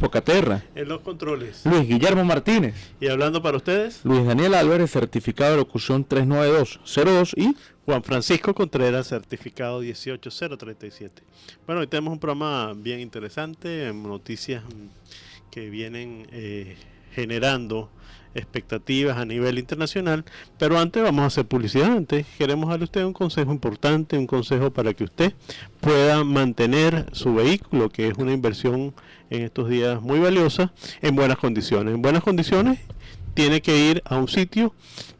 Pocaterra, en los controles. Luis Guillermo Martínez. Y hablando para ustedes, Luis Daniel Álvarez, certificado de locución 39202 y Juan Francisco Contreras, certificado 18037. Bueno, hoy tenemos un programa bien interesante, noticias que vienen generando expectativas a nivel internacional, pero antes vamos a hacer publicidad. Antes queremos darle a usted un consejo importante, un consejo para que usted pueda mantener su vehículo, que es una inversión en estos días muy valiosa, en buenas condiciones. En buenas condiciones tiene que ir a un sitio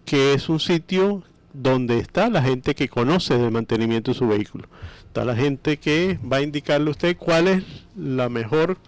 que es un sitio donde está la gente que conoce del mantenimiento de su vehículo. Está la gente que va a indicarle a usted cuál es la mejor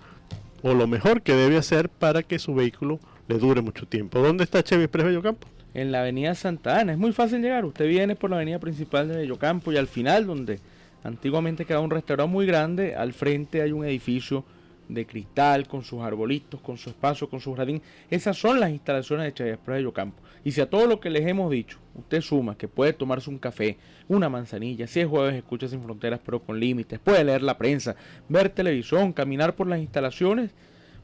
o lo mejor que debe hacer para que su vehículo le dure mucho tiempo. ¿Dónde está Chevy Express Bellocampo? en la avenida Santa Ana. Es muy fácil llegar. Usted viene por la avenida principal de Bellocampo y al final, donde antiguamente quedaba un restaurante muy grande, al frente hay un edificio de cristal con sus arbolitos, con su espacio, con su jardín. Esas son las instalaciones de Chevy Express Bellocampo. Y si a todo lo que les hemos dicho, usted suma que puede tomarse un café, una manzanilla, si es jueves escucha Sin Fronteras pero con límites, puede leer la prensa, ver televisión, caminar por las instalaciones,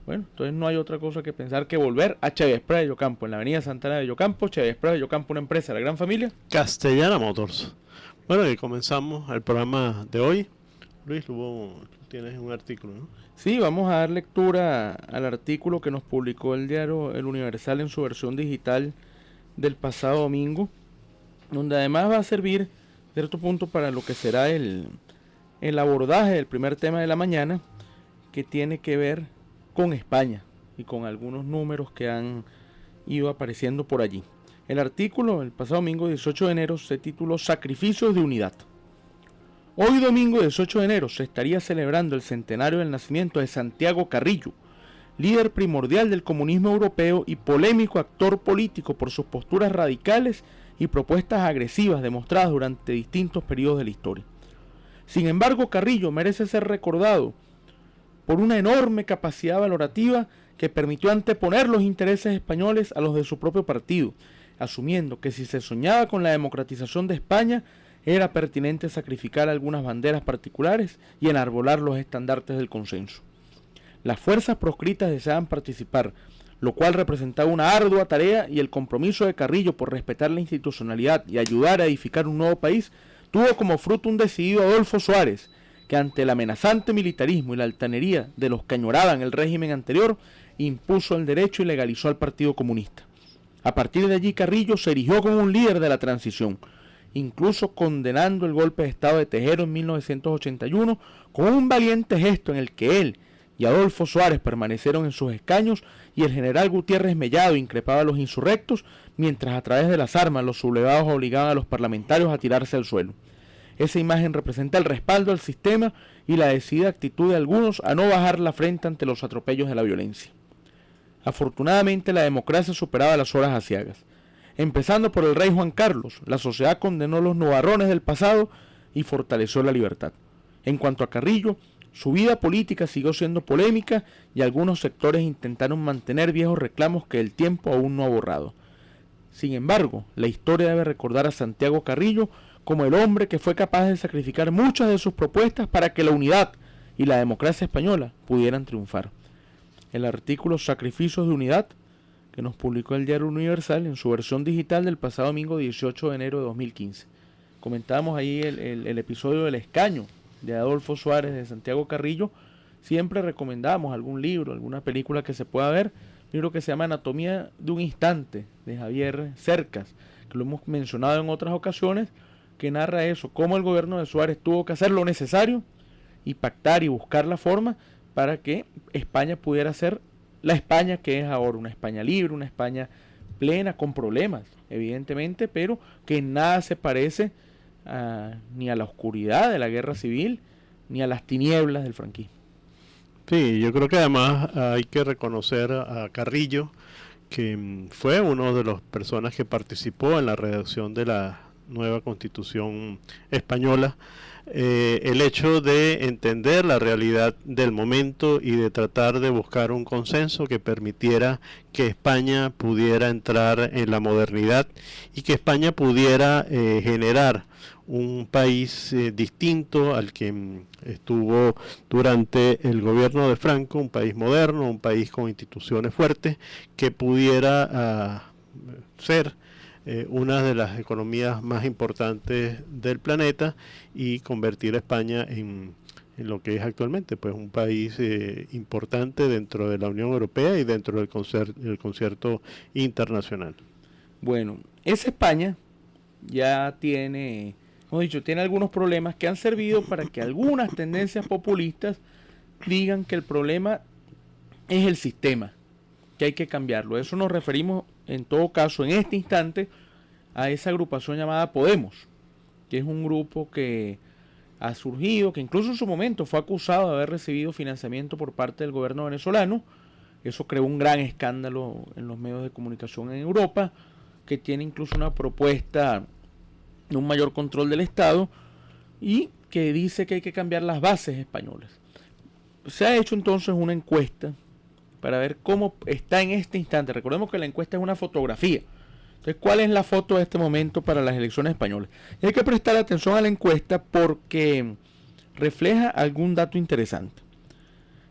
bueno, entonces no hay otra cosa que pensar que volver a Chevy Express Bellocampo, en la avenida Santana de Bellocampo. Chevy Express Bellocampo, una empresa de la gran familia Castellana Motors. Bueno, y comenzamos el programa de hoy. Luis, tienes un artículo, ¿no? Sí, vamos a dar lectura al artículo que nos publicó el diario El Universal en su versión digital del pasado domingo, donde además va a servir cierto punto para lo que será el abordaje del primer tema de la mañana, que tiene que ver con España y con algunos números que han ido apareciendo por allí. El artículo el pasado domingo 18 de enero se tituló Sacrificios de Unidad. Hoy domingo 18 de enero se estaría celebrando el centenario del nacimiento de Santiago Carrillo, líder primordial del comunismo europeo y polémico actor político por sus posturas radicales y propuestas agresivas demostradas durante distintos periodos de la historia. Sin embargo, Carrillo merece ser recordado por una enorme capacidad valorativa que permitió anteponer los intereses españoles a los de su propio partido, asumiendo que si se soñaba con la democratización de España, era pertinente sacrificar algunas banderas particulares y enarbolar los estandartes del consenso. Las fuerzas proscritas deseaban participar, lo cual representaba una ardua tarea, y el compromiso de Carrillo por respetar la institucionalidad y ayudar a edificar un nuevo país tuvo como fruto un decidido Adolfo Suárez, que ante el amenazante militarismo y la altanería de los que añoraban el régimen anterior, impuso el derecho y legalizó al Partido Comunista. A partir de allí Carrillo se erigió como un líder de la transición, incluso condenando el golpe de Estado de Tejero en 1981 con un valiente gesto en el que él y Adolfo Suárez permanecieron en sus escaños y el general Gutiérrez Mellado increpaba a los insurrectos, mientras a través de las armas los sublevados obligaban a los parlamentarios a tirarse al suelo. Esa imagen representa el respaldo al sistema y la decidida actitud de algunos a no bajar la frente ante los atropellos de la violencia. Afortunadamente la democracia superaba las horas aciagas. Empezando por el rey Juan Carlos, la sociedad condenó los nubarrones del pasado y fortaleció la libertad. En cuanto a Carrillo, su vida política siguió siendo polémica y algunos sectores intentaron mantener viejos reclamos que el tiempo aún no ha borrado. Sin embargo, la historia debe recordar a Santiago Carrillo como el hombre que fue capaz de sacrificar muchas de sus propuestas para que la unidad y la democracia española pudieran triunfar. El artículo Sacrificios de Unidad, que nos publicó el diario Universal en su versión digital del pasado domingo 18 de enero de 2015. Comentábamos ahí el episodio del escaño de Adolfo Suárez de Santiago Carrillo. Siempre recomendamos algún libro, alguna película que se pueda ver. Un libro que se llama Anatomía de un Instante, de Javier Cercas, que lo hemos mencionado en otras ocasiones, que narra eso, cómo el gobierno de Suárez tuvo que hacer lo necesario y pactar y buscar la forma para que España pudiera ser la España que es ahora, una España libre, una España plena, con problemas, evidentemente, pero que en nada se parece ni a la oscuridad de la guerra civil, ni a las tinieblas del franquismo. Sí, yo creo que además hay que reconocer a Carrillo, que fue uno de las personas que participó en la redacción de la nueva Constitución española. El hecho de entender la realidad del momento y de tratar de buscar un consenso que permitiera que España pudiera entrar en la modernidad y que España pudiera generar un país distinto al que estuvo durante el gobierno de Franco, un país moderno, un país con instituciones fuertes, que pudiera ser una de las economías más importantes del planeta y convertir a España en lo que es actualmente, pues un país importante dentro de la Unión Europea y dentro del concierto internacional. Bueno, esa España ya tiene, como he dicho, tiene algunos problemas que han servido para que algunas tendencias populistas digan que el problema es el sistema, que hay que cambiarlo. A eso nos referimos en todo caso en este instante a esa agrupación llamada Podemos, que es un grupo que ha surgido, que incluso en su momento fue acusado de haber recibido financiamiento por parte del gobierno venezolano. Eso creó un gran escándalo en los medios de comunicación en Europa, que tiene incluso una propuesta de un mayor control del Estado y que dice que hay que cambiar las bases españolas. Se ha hecho entonces una encuesta para ver cómo está en este instante. Recordemos que la encuesta es una fotografía. Entonces, ¿cuál es la foto de este momento para las elecciones españolas? Y hay que prestar atención a la encuesta porque refleja algún dato interesante.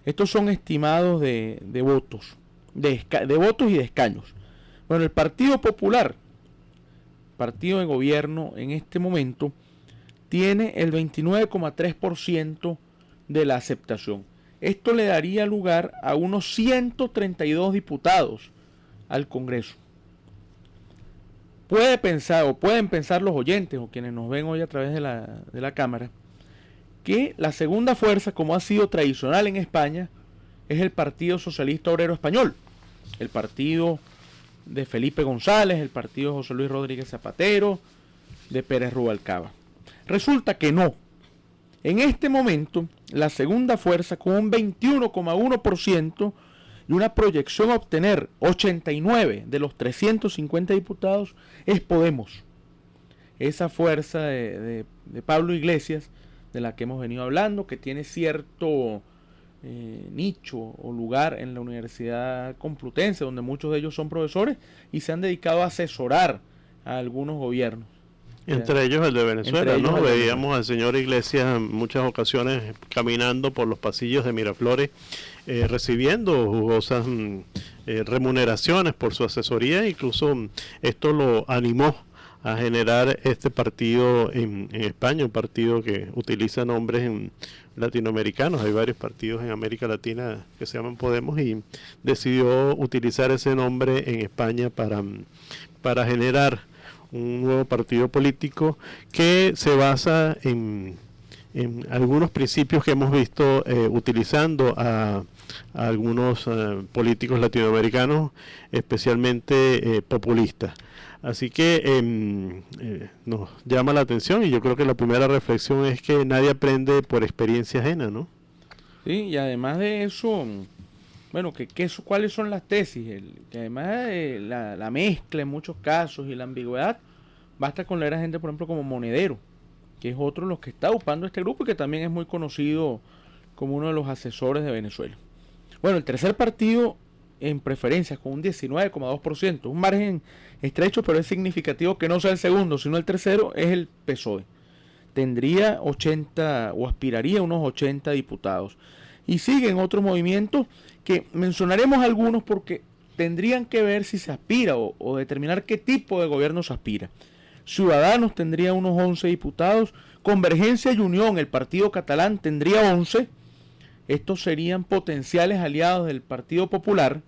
Estos son estimados de votos, de votos y de escaños. Bueno, el Partido Popular, partido de gobierno en este momento, tiene el 29,3% de la aceptación. Esto le daría lugar a unos 132 diputados al Congreso. Pueden pensar los oyentes o quienes nos ven hoy a través de la cámara, que la segunda fuerza, como ha sido tradicional en España, es el Partido Socialista Obrero Español, el partido de Felipe González, el partido de José Luis Rodríguez Zapatero, de Pérez Rubalcaba. Resulta que no. En este momento, la segunda fuerza, con un 21,1% y una proyección a obtener 89 de los 350 diputados, es Podemos. Esa fuerza de Pablo Iglesias, de la que hemos venido hablando, que tiene cierto nicho o lugar en la Universidad Complutense, donde muchos de ellos son profesores y se han dedicado a asesorar a algunos gobiernos. Entre ellos el de Venezuela, ¿no? Veíamos al señor Iglesias en muchas ocasiones caminando por los pasillos de Miraflores, recibiendo jugosas remuneraciones por su asesoría. Incluso esto lo animó a generar este partido en España, un partido que utiliza nombres latinoamericanos. Hay varios partidos en América Latina que se llaman Podemos y decidió utilizar ese nombre en España para generar un nuevo partido político que se basa en algunos principios que hemos visto utilizando a algunos políticos latinoamericanos, especialmente populistas. Así que nos llama la atención y yo creo que la primera reflexión es que nadie aprende por experiencia ajena, ¿no? Sí, y además de eso, bueno, ¿cuáles son las tesis? Que además de la mezcla en muchos casos y la ambigüedad, basta con leer a gente, por ejemplo, como Monedero, que es otro de los que está ocupando este grupo y que también es muy conocido como uno de los asesores de Venezuela. Bueno, el tercer partido en preferencias con un 19,2%, un margen estrecho, pero es significativo que no sea el segundo, sino el tercero, es el PSOE. Tendría 80 o aspiraría a unos 80 diputados. Y siguen otros movimientos que mencionaremos algunos porque tendrían que ver si se aspira o determinar qué tipo de gobierno se aspira. Ciudadanos tendría unos 11 diputados, Convergencia y Unión, el partido catalán, tendría 11. Estos serían potenciales aliados del Partido Popular.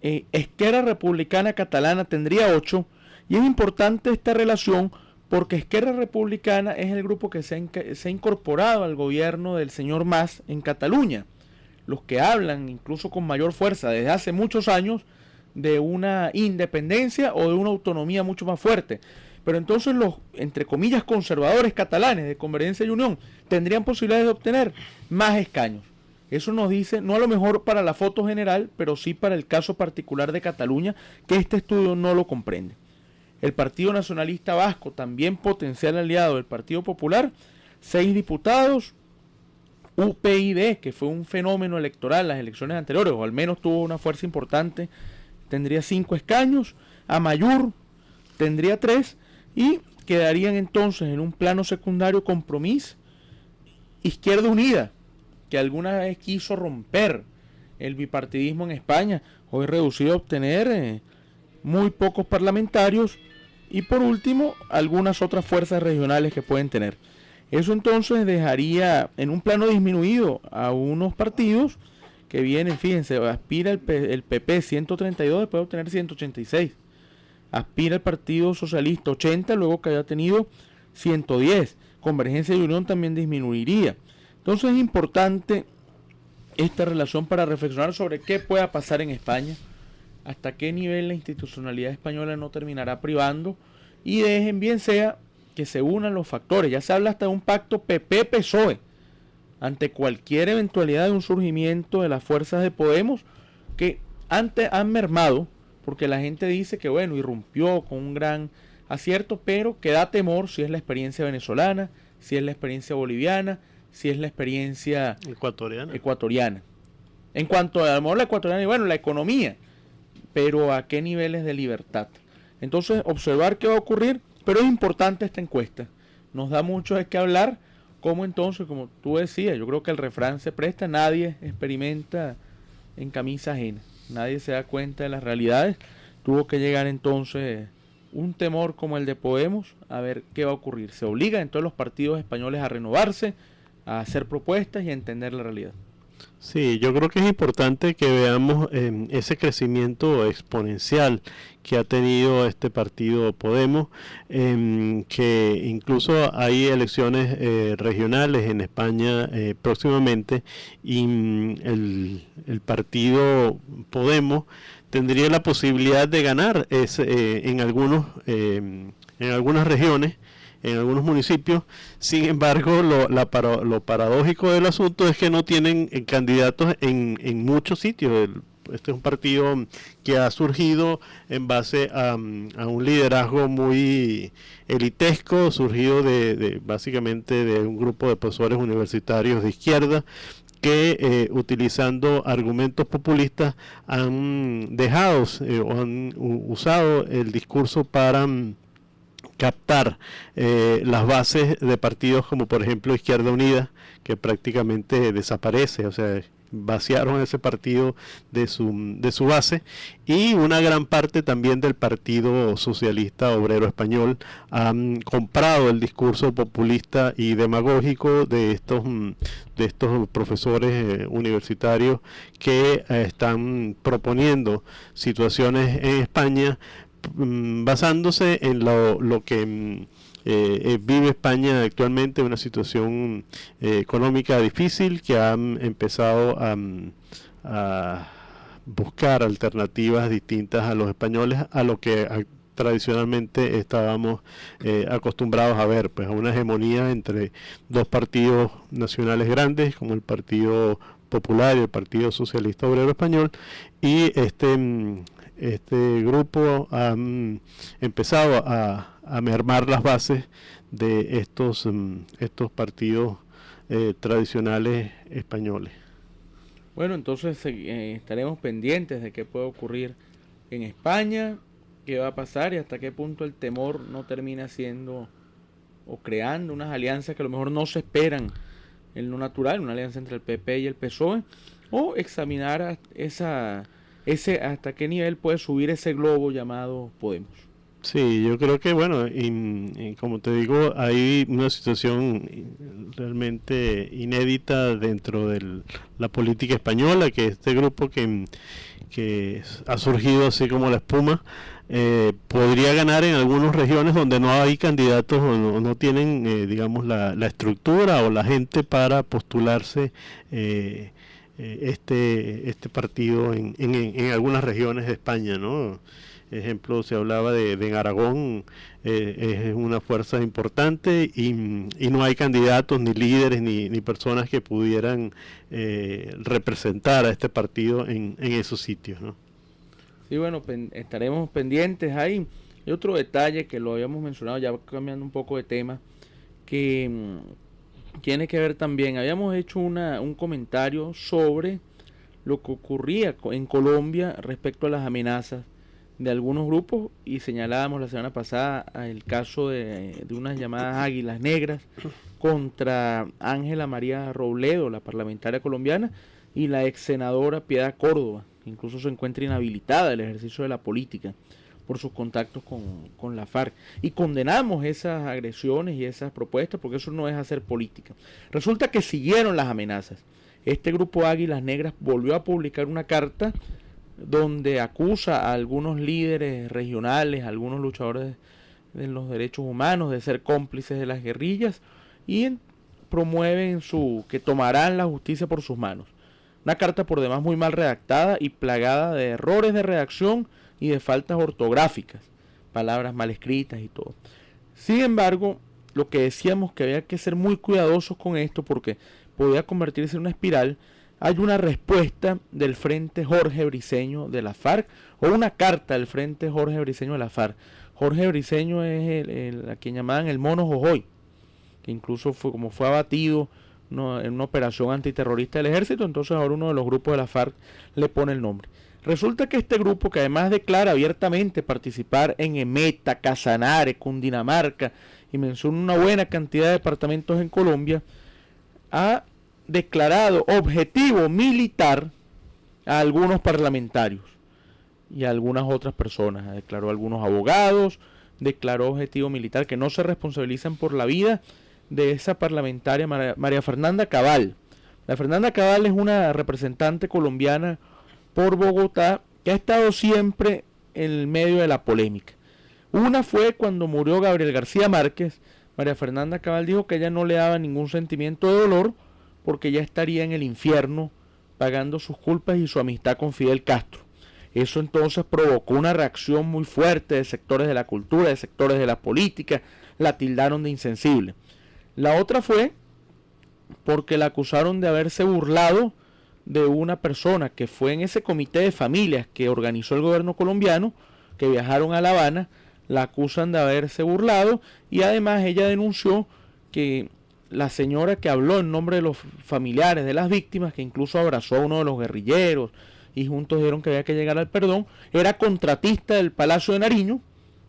Esquerra Republicana Catalana tendría 8. Y es importante esta relación porque Esquerra Republicana es el grupo que se ha incorporado al gobierno del señor Mas en Cataluña. Los que hablan incluso con mayor fuerza desde hace muchos años de una independencia o de una autonomía mucho más fuerte. Pero entonces los, entre comillas, conservadores catalanes de Convergencia y Unión tendrían posibilidades de obtener más escaños. Eso nos dice, no a lo mejor para la foto general, pero sí para el caso particular de Cataluña, que este estudio no lo comprende. El Partido Nacionalista Vasco, también potencial aliado del Partido Popular, 6 diputados. UPyD, que fue un fenómeno electoral en las elecciones anteriores, o al menos tuvo una fuerza importante, tendría 5 escaños. Amaiur tendría 3. Y quedarían entonces en un plano secundario Compromís, Izquierda Unida, que alguna vez quiso romper el bipartidismo en España, hoy reducido a obtener muy pocos parlamentarios, y por último algunas otras fuerzas regionales que pueden tener. Eso entonces dejaría en un plano disminuido a unos partidos que vienen, fíjense, aspira el PP 132 después de obtener 186, aspira el Partido Socialista 80 luego que haya tenido 110, Convergencia y Unión también disminuiría. Entonces es importante esta relación para reflexionar sobre qué pueda pasar en España, hasta qué nivel la institucionalidad española no terminará privando, y dejen bien sea que se unan los factores. Ya se habla hasta de un pacto PP-PSOE ante cualquier eventualidad de un surgimiento de las fuerzas de Podemos, que antes han mermado, porque la gente dice que bueno, irrumpió con un gran acierto, pero que da temor si es la experiencia venezolana, si es la experiencia boliviana, si es la experiencia ecuatoriana. En cuanto a lo mejor la ecuatoriana y bueno, la economía, pero a qué niveles de libertad. Entonces, observar qué va a ocurrir, pero es importante esta encuesta. Nos da mucho de qué hablar, como entonces, como tú decías, yo creo que el refrán se presta, nadie experimenta en camisa ajena, nadie se da cuenta de las realidades. Tuvo que llegar entonces un temor como el de Podemos, a ver qué va a ocurrir. Se obliga entonces los partidos españoles a renovarse, a hacer propuestas y a entender la realidad. Sí, yo creo que es importante que veamos ese crecimiento exponencial que ha tenido este partido Podemos, que incluso hay elecciones regionales en España próximamente, y el partido Podemos tendría la posibilidad de ganar en algunas regiones, en algunos municipios. Sin embargo, lo paradójico del asunto es que no tienen candidatos en muchos sitios. Este es un partido que ha surgido en base a un liderazgo muy elitesco, surgido básicamente de un grupo de profesores universitarios de izquierda, que utilizando argumentos populistas han dejado o han usado el discurso para captar las bases de partidos como por ejemplo Izquierda Unida, que prácticamente desaparece, o sea, vaciaron ese partido de su base, y una gran parte también del Partido Socialista Obrero Español han comprado el discurso populista y demagógico de estos profesores universitarios que están proponiendo situaciones en España basándose en lo que vive España actualmente, una situación económica difícil, que han empezado a buscar alternativas distintas a los españoles, a lo que tradicionalmente estábamos acostumbrados a ver, pues a una hegemonía entre dos partidos nacionales grandes como el Partido Popular y el Partido Socialista Obrero Español, y este grupo ha empezado a mermar las bases de estos partidos tradicionales españoles. Bueno, entonces estaremos pendientes de qué puede ocurrir en España, qué va a pasar y hasta qué punto el temor no termina siendo o creando unas alianzas que a lo mejor no se esperan en lo natural, una alianza entre el PP y el PSOE, o examinar hasta qué nivel puede subir ese globo llamado Podemos. Sí, yo creo que bueno, y como te digo, hay una situación realmente inédita dentro de la política española, que este grupo que ha surgido así como la espuma, podría ganar en algunas regiones donde no hay candidatos o no tienen, digamos, la estructura o la gente para postularse este partido en algunas regiones de España, ¿no? Ejemplo, se hablaba de en Aragón, es una fuerza importante y no hay candidatos, ni líderes, ni personas que pudieran representar a este partido en esos sitios, ¿no? Sí, bueno, estaremos pendientes ahí. Y otro detalle que lo habíamos mencionado, ya cambiando un poco de tema, que tiene que ver también, habíamos hecho un comentario sobre lo que ocurría en Colombia respecto a las amenazas de algunos grupos, y señalábamos la semana pasada el caso de unas llamadas águilas negras contra Ángela María Robledo, la parlamentaria colombiana, y la ex senadora Piedad Córdoba, que incluso se encuentra inhabilitada del ejercicio de la política por sus contactos con la FARC. Y condenamos esas agresiones y esas propuestas porque eso no es hacer política. Resulta que siguieron las amenazas. Este grupo Águilas Negras volvió a publicar una carta donde acusa a algunos líderes regionales, a algunos luchadores de los derechos humanos de ser cómplices de las guerrillas, y promueven que tomarán la justicia por sus manos. Una carta por demás muy mal redactada y plagada de errores de redacción y de faltas ortográficas, palabras mal escritas y todo. Sin embargo, lo que decíamos que había que ser muy cuidadosos con esto porque podía convertirse en una espiral. Hay una respuesta del Frente Jorge Briceño de la FARC, o una carta del Frente Jorge Briceño de la FARC. Jorge Briceño es a quien llamaban el Mono Jojoy, que incluso fue abatido en una operación antiterrorista del ejército, entonces ahora uno de los grupos de la FARC le pone el nombre. Resulta que este grupo, que además declara abiertamente participar en Emeta, Casanare, Cundinamarca, y menciona una buena cantidad de departamentos en Colombia, ha declarado objetivo militar a algunos parlamentarios y a algunas otras personas. Declaró a algunos abogados, declaró objetivo militar, que no se responsabilizan por la vida de esa parlamentaria María Fernanda Cabal. La Fernanda Cabal es una representante colombiana por Bogotá que ha estado siempre en el medio de la polémica. Una fue cuando murió Gabriel García Márquez. María Fernanda Cabal dijo que ella no le daba ningún sentimiento de dolor porque ya estaría en el infierno pagando sus culpas y su amistad con Fidel Castro. Eso entonces provocó una reacción muy fuerte de sectores de la cultura, de sectores de la política, la tildaron de insensible. La otra fue porque la acusaron de haberse burlado de una persona que fue en ese comité de familias que organizó el gobierno colombiano, que viajaron a La Habana. La acusan de haberse burlado y además ella denunció que la señora que habló en nombre de los familiares de las víctimas, que incluso abrazó a uno de los guerrilleros y juntos dijeron que había que llegar al perdón, era contratista del Palacio de Nariño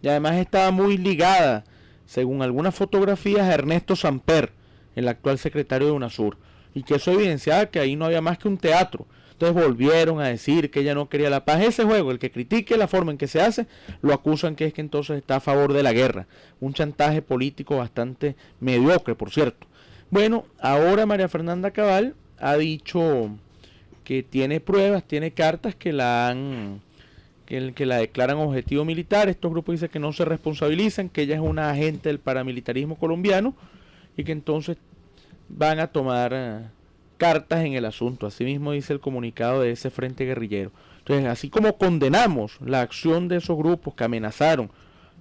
y además estaba muy ligada, según algunas fotografías, a Ernesto Samper, el actual secretario de UNASUR, y que eso evidenciaba que ahí no había más que un teatro. Entonces volvieron a decir que ella no quería la paz. Ese juego, el que critique la forma en que se hace, lo acusan que es que entonces está a favor de la guerra. Un chantaje político bastante mediocre, por cierto. Bueno, ahora María Fernanda Cabal ha dicho que tiene pruebas, tiene cartas que la declaran objetivo militar. Estos grupos dicen que no se responsabilizan, que ella es una agente del paramilitarismo colombiano y que entonces van a tomar cartas en el asunto. Así mismo dice el comunicado de ese frente guerrillero. Entonces, así como condenamos la acción de esos grupos que amenazaron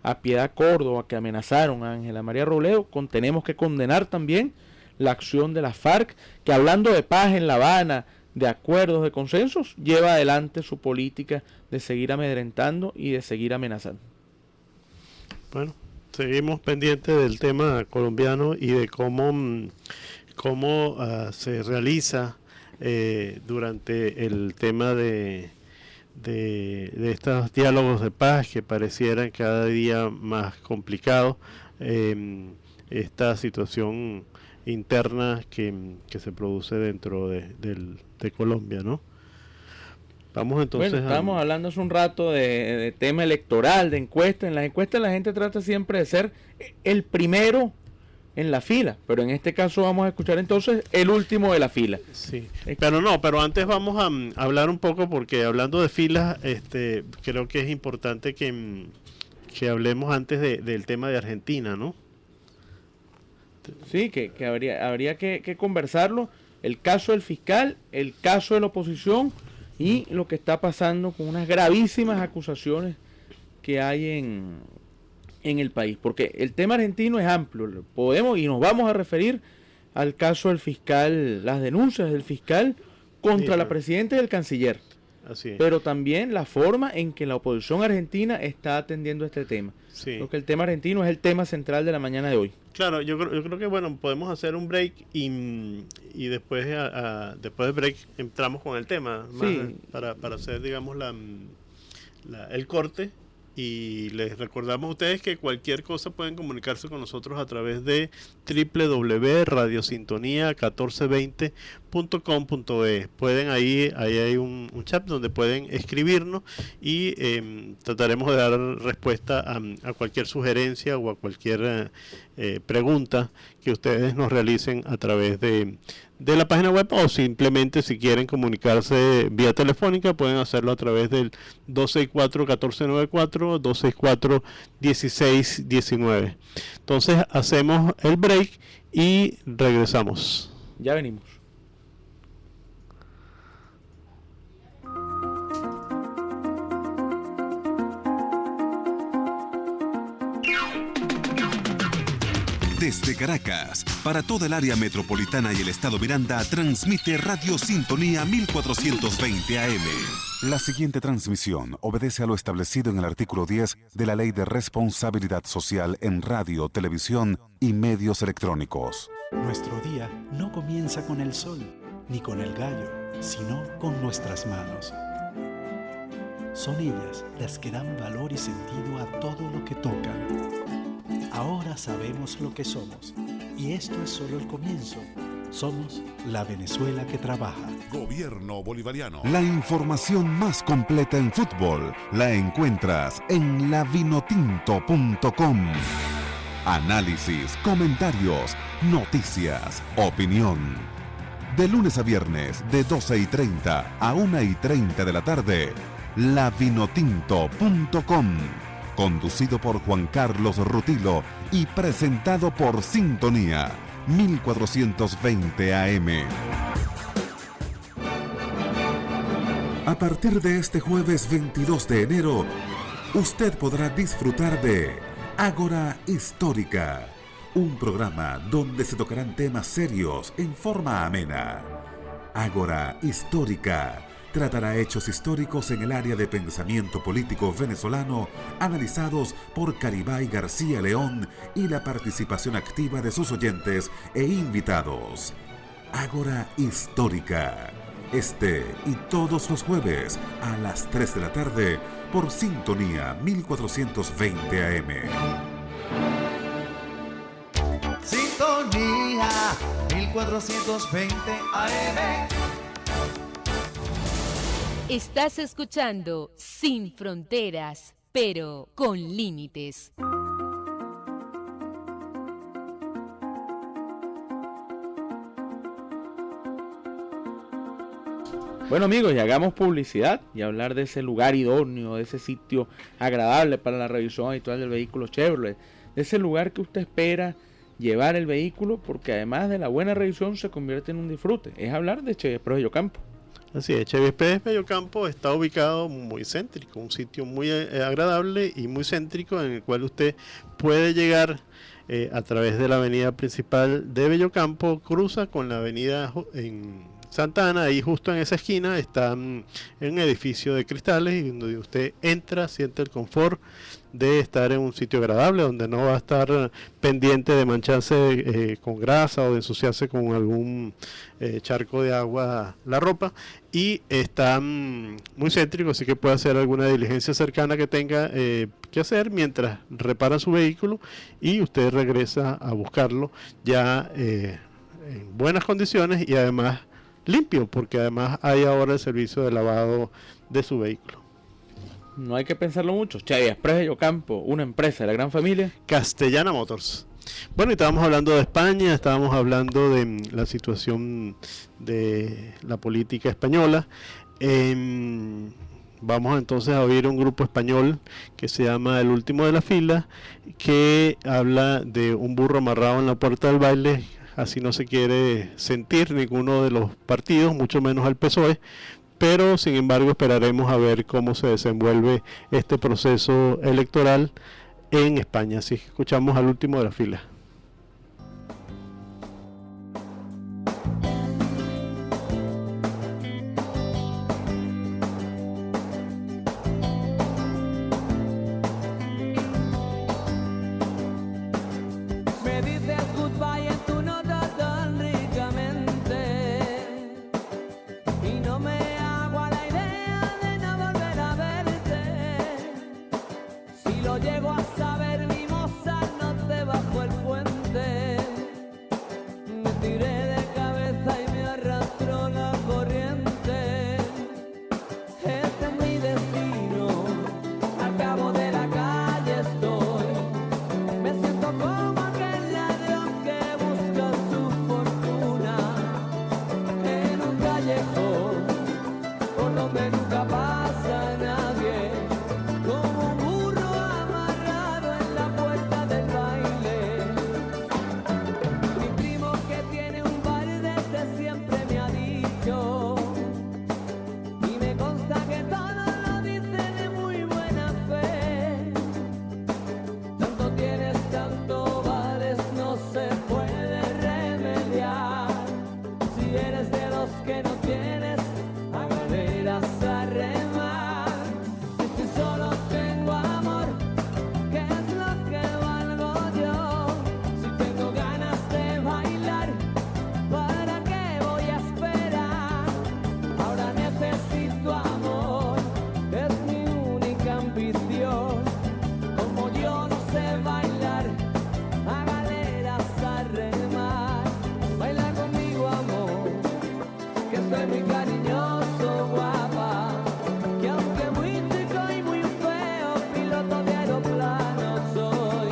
a Piedad Córdoba, que amenazaron a Ángela María Robledo, tenemos que condenar también la acción de la FARC, que hablando de paz en La Habana, de acuerdos, de consensos, lleva adelante su política de seguir amedrentando y de seguir amenazando. Bueno, seguimos pendientes del tema colombiano y de cómo se realiza durante el tema de estos diálogos de paz que parecieran cada día más complicados, esta situación interna que se produce dentro de Colombia, ¿no? Vamos entonces. Bueno, estábamos hablando hace un rato de tema electoral, de encuestas. En las encuestas la gente trata siempre de ser el primero en la fila, pero en este caso vamos a escuchar entonces el último de la fila. Sí, pero antes vamos a hablar un poco, porque hablando de filas, creo que es importante que hablemos antes del tema de Argentina, ¿no? Sí, que habría que conversarlo, el caso del fiscal, el caso de la oposición y lo que está pasando con unas gravísimas acusaciones que hay en el país, porque el tema argentino es amplio. Podemos y nos vamos a referir al caso del fiscal, las denuncias del fiscal contra la presidenta y el canciller. Así es. Pero también la forma en que la oposición argentina está atendiendo este tema. Sí. Creo que el tema argentino es el tema central de la mañana de hoy. Claro, yo creo que bueno, podemos hacer un break y después después del break entramos con el tema, más, sí, para hacer, digamos, el corte. Y les recordamos a ustedes que cualquier cosa pueden comunicarse con nosotros a través de www.radiosintonía1420.com.es. Pueden ahí hay un chat donde pueden escribirnos y trataremos de dar respuesta a cualquier sugerencia o a cualquier pregunta que ustedes nos realicen a través de la página web, o simplemente si quieren comunicarse vía telefónica pueden hacerlo a través del 264-1494, 264-1619. Entonces hacemos el break y regresamos. Ya venimos. Desde Caracas, para toda el área metropolitana y el estado Miranda, transmite Radio Sintonía 1420 AM. La siguiente transmisión obedece a lo establecido en el artículo 10 de la Ley de Responsabilidad Social en Radio, Televisión y Medios Electrónicos. Nuestro día no comienza con el sol, ni con el gallo, sino con nuestras manos. Son ellas las que dan valor y sentido a todo lo que tocan. Ahora sabemos lo que somos, y esto es solo el comienzo. Somos la Venezuela que trabaja. Gobierno Bolivariano. La información más completa en fútbol la encuentras en lavinotinto.com. Análisis, comentarios, noticias, opinión. De lunes a viernes, de 12:30 a 1:30 de la tarde, lavinotinto.com. Conducido por Juan Carlos Rutilo y presentado por Sintonía 1420 AM. A partir de este jueves 22 de enero, usted podrá disfrutar de Ágora Histórica, un programa donde se tocarán temas serios en forma amena. Ágora Histórica tratará hechos históricos en el área de pensamiento político venezolano, analizados por Caribay García León y la participación activa de sus oyentes e invitados. Ágora Histórica, este y todos los jueves a las 3 de la tarde por Sintonía 1420 AM. Sintonía 1420 AM. Estás escuchando Sin Fronteras, pero con límites. Bueno amigos, y hagamos publicidad y hablar de ese lugar idóneo, de ese sitio agradable para la revisión habitual del vehículo Chevrolet, de ese lugar que usted espera llevar el vehículo, porque además de la buena revisión se convierte en un disfrute. Es hablar de Chevy Express Bellocampo. Así es, Chevy Express Bellocampo está ubicado muy céntrico, un sitio muy agradable y muy céntrico en el cual usted puede llegar a través de la avenida principal de Bellocampo, cruza con la avenida en Santa Ana, ahí justo en esa esquina está en un edificio de cristales y donde usted entra, siente el confort de estar en un sitio agradable, donde no va a estar pendiente de mancharse con grasa o de ensuciarse con algún charco de agua la ropa, y está muy céntrico, así que puede hacer alguna diligencia cercana que tenga que hacer mientras repara su vehículo y usted regresa a buscarlo ya en buenas condiciones y además limpio, porque además hay ahora el servicio de lavado de su vehículo. No hay que pensarlo mucho. Chevy Express Bellocampo, una empresa de la gran familia Castellana Motors. Bueno, y estábamos hablando de España, estábamos hablando de la situación de la política española. Vamos entonces a oír un grupo español que se llama El Último de la Fila, que habla de un burro amarrado en la puerta del baile. Así no se quiere sentir ninguno de los partidos, mucho menos al PSOE, pero sin embargo esperaremos a ver cómo se desenvuelve este proceso electoral en España. Así que escuchamos al Último de la Fila. Si lo llego a saber, mi moza, no te bajo el puente. Me tiré de cabeza y me arrastró la corriente. Este es mi destino, al cabo de la calle estoy. Me siento como aquel ladrón que busca su fortuna en un callejón por donde nunca pasa nadie, como un burro amarrado en la puerta del baile. Mi primo que tiene un bar desde siempre me ha dicho, y me consta que todo lo dice de muy buena fe: tanto tienes, tanto vales, no se puede remediar. Si eres de los que no tienes, a galeras a remar. Y si solo tengo amor, ¿qué es lo que valgo yo? Si tengo ganas de bailar, ¿para qué voy a esperar? Ahora necesito amor, es mi única ambición. Como yo no sé bailar, a galeras a remar. Baila conmigo, amor, que soy muy cariñoso, guapa, que aunque muy chico y muy feo, piloto de aeroplano soy.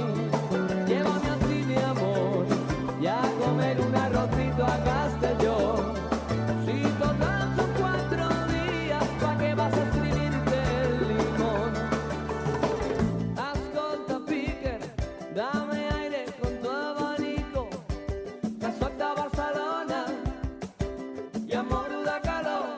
Llévame así, mi amor, y a comer un arrocito a Castellón. Si total son 4 días, ¿pa' qué vas a escribirte el limón? Ascolta, Piquer, dame aire con tu abanico, que suelta Barcelona y amor da calor.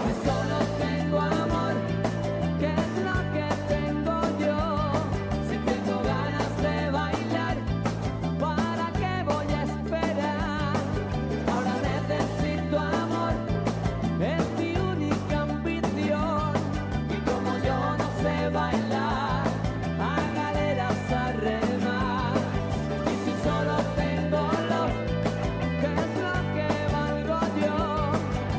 Si solo tengo amor, ¿qué es lo que tengo yo? Si tengo ganas de bailar, ¿para qué voy a esperar? Ahora necesito amor, es mi única ambición. Y como yo no sé bailar, a galeras a remar. Y si solo tengo love, ¿qué es lo que valgo yo?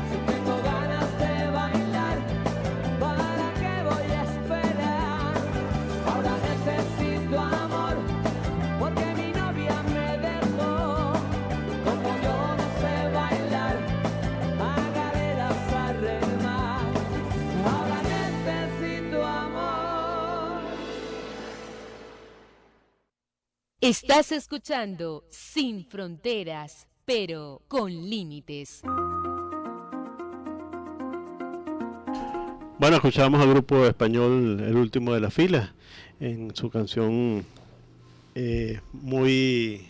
Si tengo ganas de bailar, ¿para qué voy a esperar? Ahora necesito amor, porque mi novia me dejó. Como yo no sé bailar, a galeras a remar. Ahora necesito amor. Estás escuchando Sin Fronteras, pero con límites. Bueno, escuchamos al grupo español El Último de la Fila en su canción muy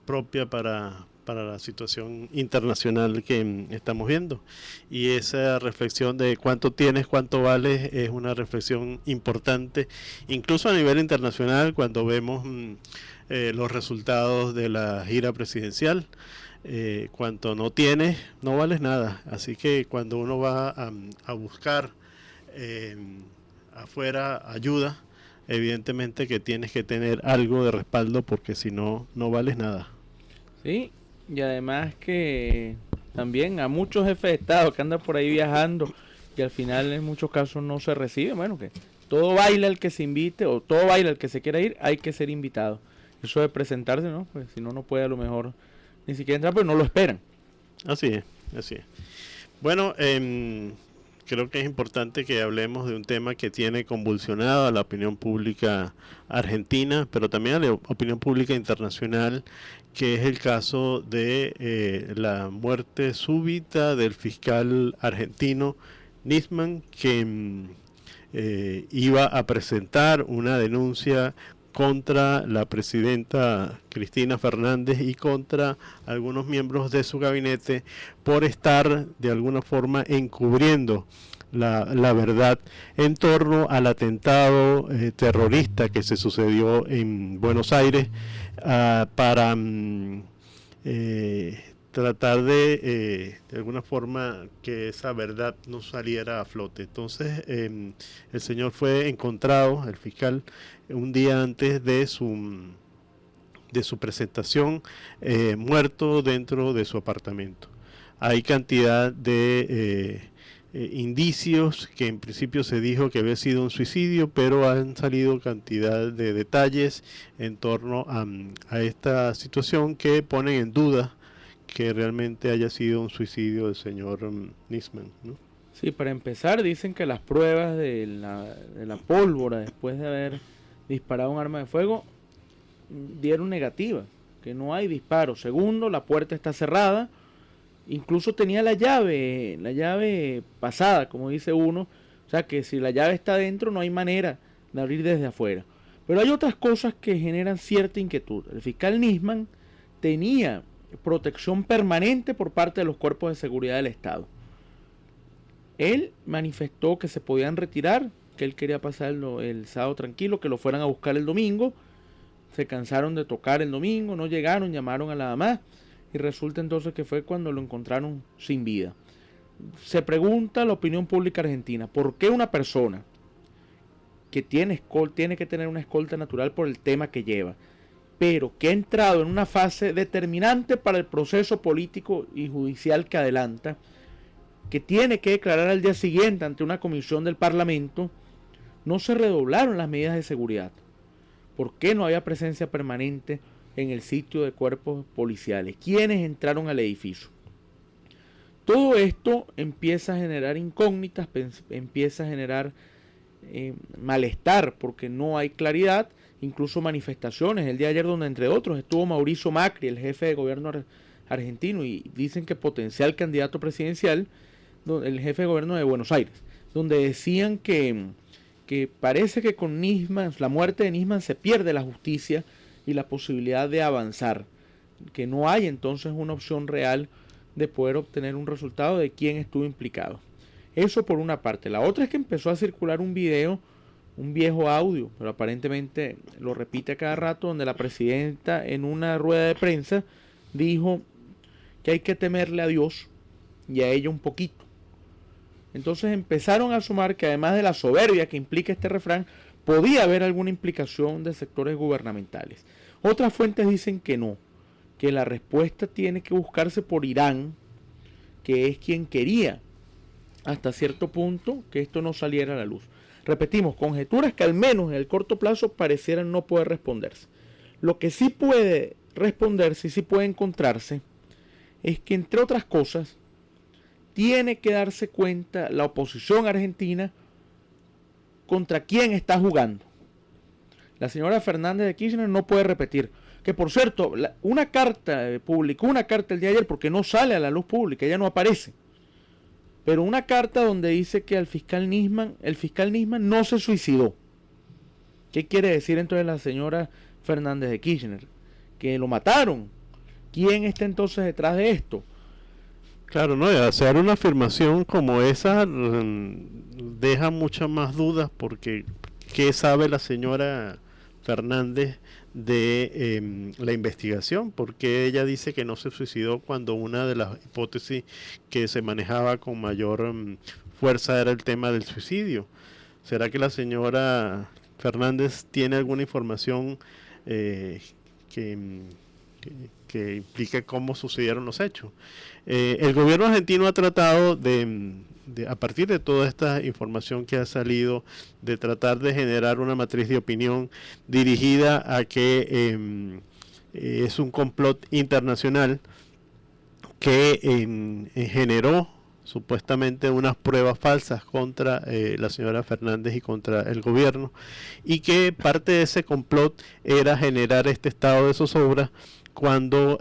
propia para la situación internacional que estamos viendo. Y esa reflexión de cuánto tienes, cuánto vales, es una reflexión importante, incluso a nivel internacional, cuando vemos los resultados de la gira presidencial. Cuanto no tienes, no vales nada. Así que cuando uno va a buscar afuera ayuda, evidentemente que tienes que tener algo de respaldo, porque si no, no vales nada. Sí, y además que también a muchos jefes de Estado que andan por ahí viajando y al final en muchos casos no se recibe, bueno, que todo baila el que se invite o todo baila el que se quiera ir, hay que ser invitado. Eso de presentarse, ¿no? Pues si no, no puede a lo mejor ni siquiera entrar, pero no lo esperan. Así es, así es. Bueno, creo que es importante que hablemos de un tema que tiene convulsionado a la opinión pública argentina, pero también a la opinión pública internacional, que es el caso de la muerte súbita del fiscal argentino Nisman, que iba a presentar una denuncia contra la presidenta Cristina Fernández y contra algunos miembros de su gabinete por estar de alguna forma encubriendo la verdad en torno al atentado terrorista que se sucedió en Buenos Aires, para tratar de alguna forma que esa verdad no saliera a flote. Entonces el señor fue encontrado, el fiscal, un día antes de su de su presentación muerto dentro de su apartamento. Hay cantidad de indicios que en principio se dijo que había sido un suicidio, pero han salido cantidad de detalles en torno a esta situación que ponen en duda que realmente haya sido un suicidio del señor Nisman, ¿no? Sí, para empezar, dicen que las pruebas de la pólvora después de haber disparado un arma de fuego dieron negativas, que no hay disparo. Segundo, la puerta está cerrada, incluso tenía la llave pasada, como dice uno, o sea que si la llave está dentro no hay manera de abrir desde afuera. Pero hay otras cosas que generan cierta inquietud. El fiscal Nisman tenía protección permanente por parte de los cuerpos de seguridad del Estado. Él manifestó que se podían retirar, que él quería pasar el sábado tranquilo, que lo fueran a buscar el domingo. Se cansaron de tocar el domingo, no llegaron, llamaron a la dama y resulta entonces que fue cuando lo encontraron sin vida. Se pregunta la opinión pública argentina, ¿por qué una persona que tiene que tener una escolta natural por el tema que lleva, pero que ha entrado en una fase determinante para el proceso político y judicial que adelanta, que tiene que declarar al día siguiente ante una comisión del Parlamento, no se redoblaron las medidas de seguridad? ¿Por qué no había presencia permanente en el sitio de cuerpos policiales? ¿Quiénes entraron al edificio? Todo esto empieza a generar incógnitas, empieza a generar malestar porque no hay claridad, incluso manifestaciones el día de ayer donde entre otros estuvo Mauricio Macri, el jefe de gobierno argentino, y dicen que potencial candidato presidencial, el jefe de gobierno de Buenos Aires, donde decían que parece que con Nisman, la muerte de Nisman, se pierde la justicia y la posibilidad de avanzar, que no hay entonces una opción real de poder obtener un resultado de quién estuvo implicado. Eso por una parte. La otra es que empezó a circular un video, un viejo audio, pero aparentemente lo repite a cada rato, donde la presidenta en una rueda de prensa dijo que hay que temerle a Dios y a ella un poquito. Entonces empezaron a asumir que además de la soberbia que implica este refrán, podía haber alguna implicación de sectores gubernamentales. Otras fuentes dicen que no, que la respuesta tiene que buscarse por Irán, que es quien quería hasta cierto punto que esto no saliera a la luz. Repetimos, conjeturas que al menos en el corto plazo parecieran no poder responderse. Lo que sí puede responderse y sí puede encontrarse es que, entre otras cosas, tiene que darse cuenta la oposición argentina contra quién está jugando. La señora Fernández de Kirchner no puede repetir. Que por cierto, una carta, publicó una carta el día de ayer porque no sale a la luz pública, ella no aparece. Pero una carta donde dice que el fiscal Nisman no se suicidó. ¿Qué quiere decir entonces la señora Fernández de Kirchner? Que lo mataron. ¿Quién está entonces detrás de esto? Claro, no, hacer una afirmación como esa deja muchas más dudas, porque ¿qué sabe la señora Fernández de la investigación? Porque ella dice que no se suicidó cuando una de las hipótesis que se manejaba con mayor fuerza era el tema del suicidio. ¿Será que la señora Fernández tiene alguna información que implique cómo sucedieron los hechos? El gobierno argentino ha tratado a partir de toda esta información que ha salido, de tratar de generar una matriz de opinión dirigida a que es un complot internacional que generó supuestamente unas pruebas falsas contra la señora Fernández y contra el gobierno, y que parte de ese complot era generar este estado de zozobra cuando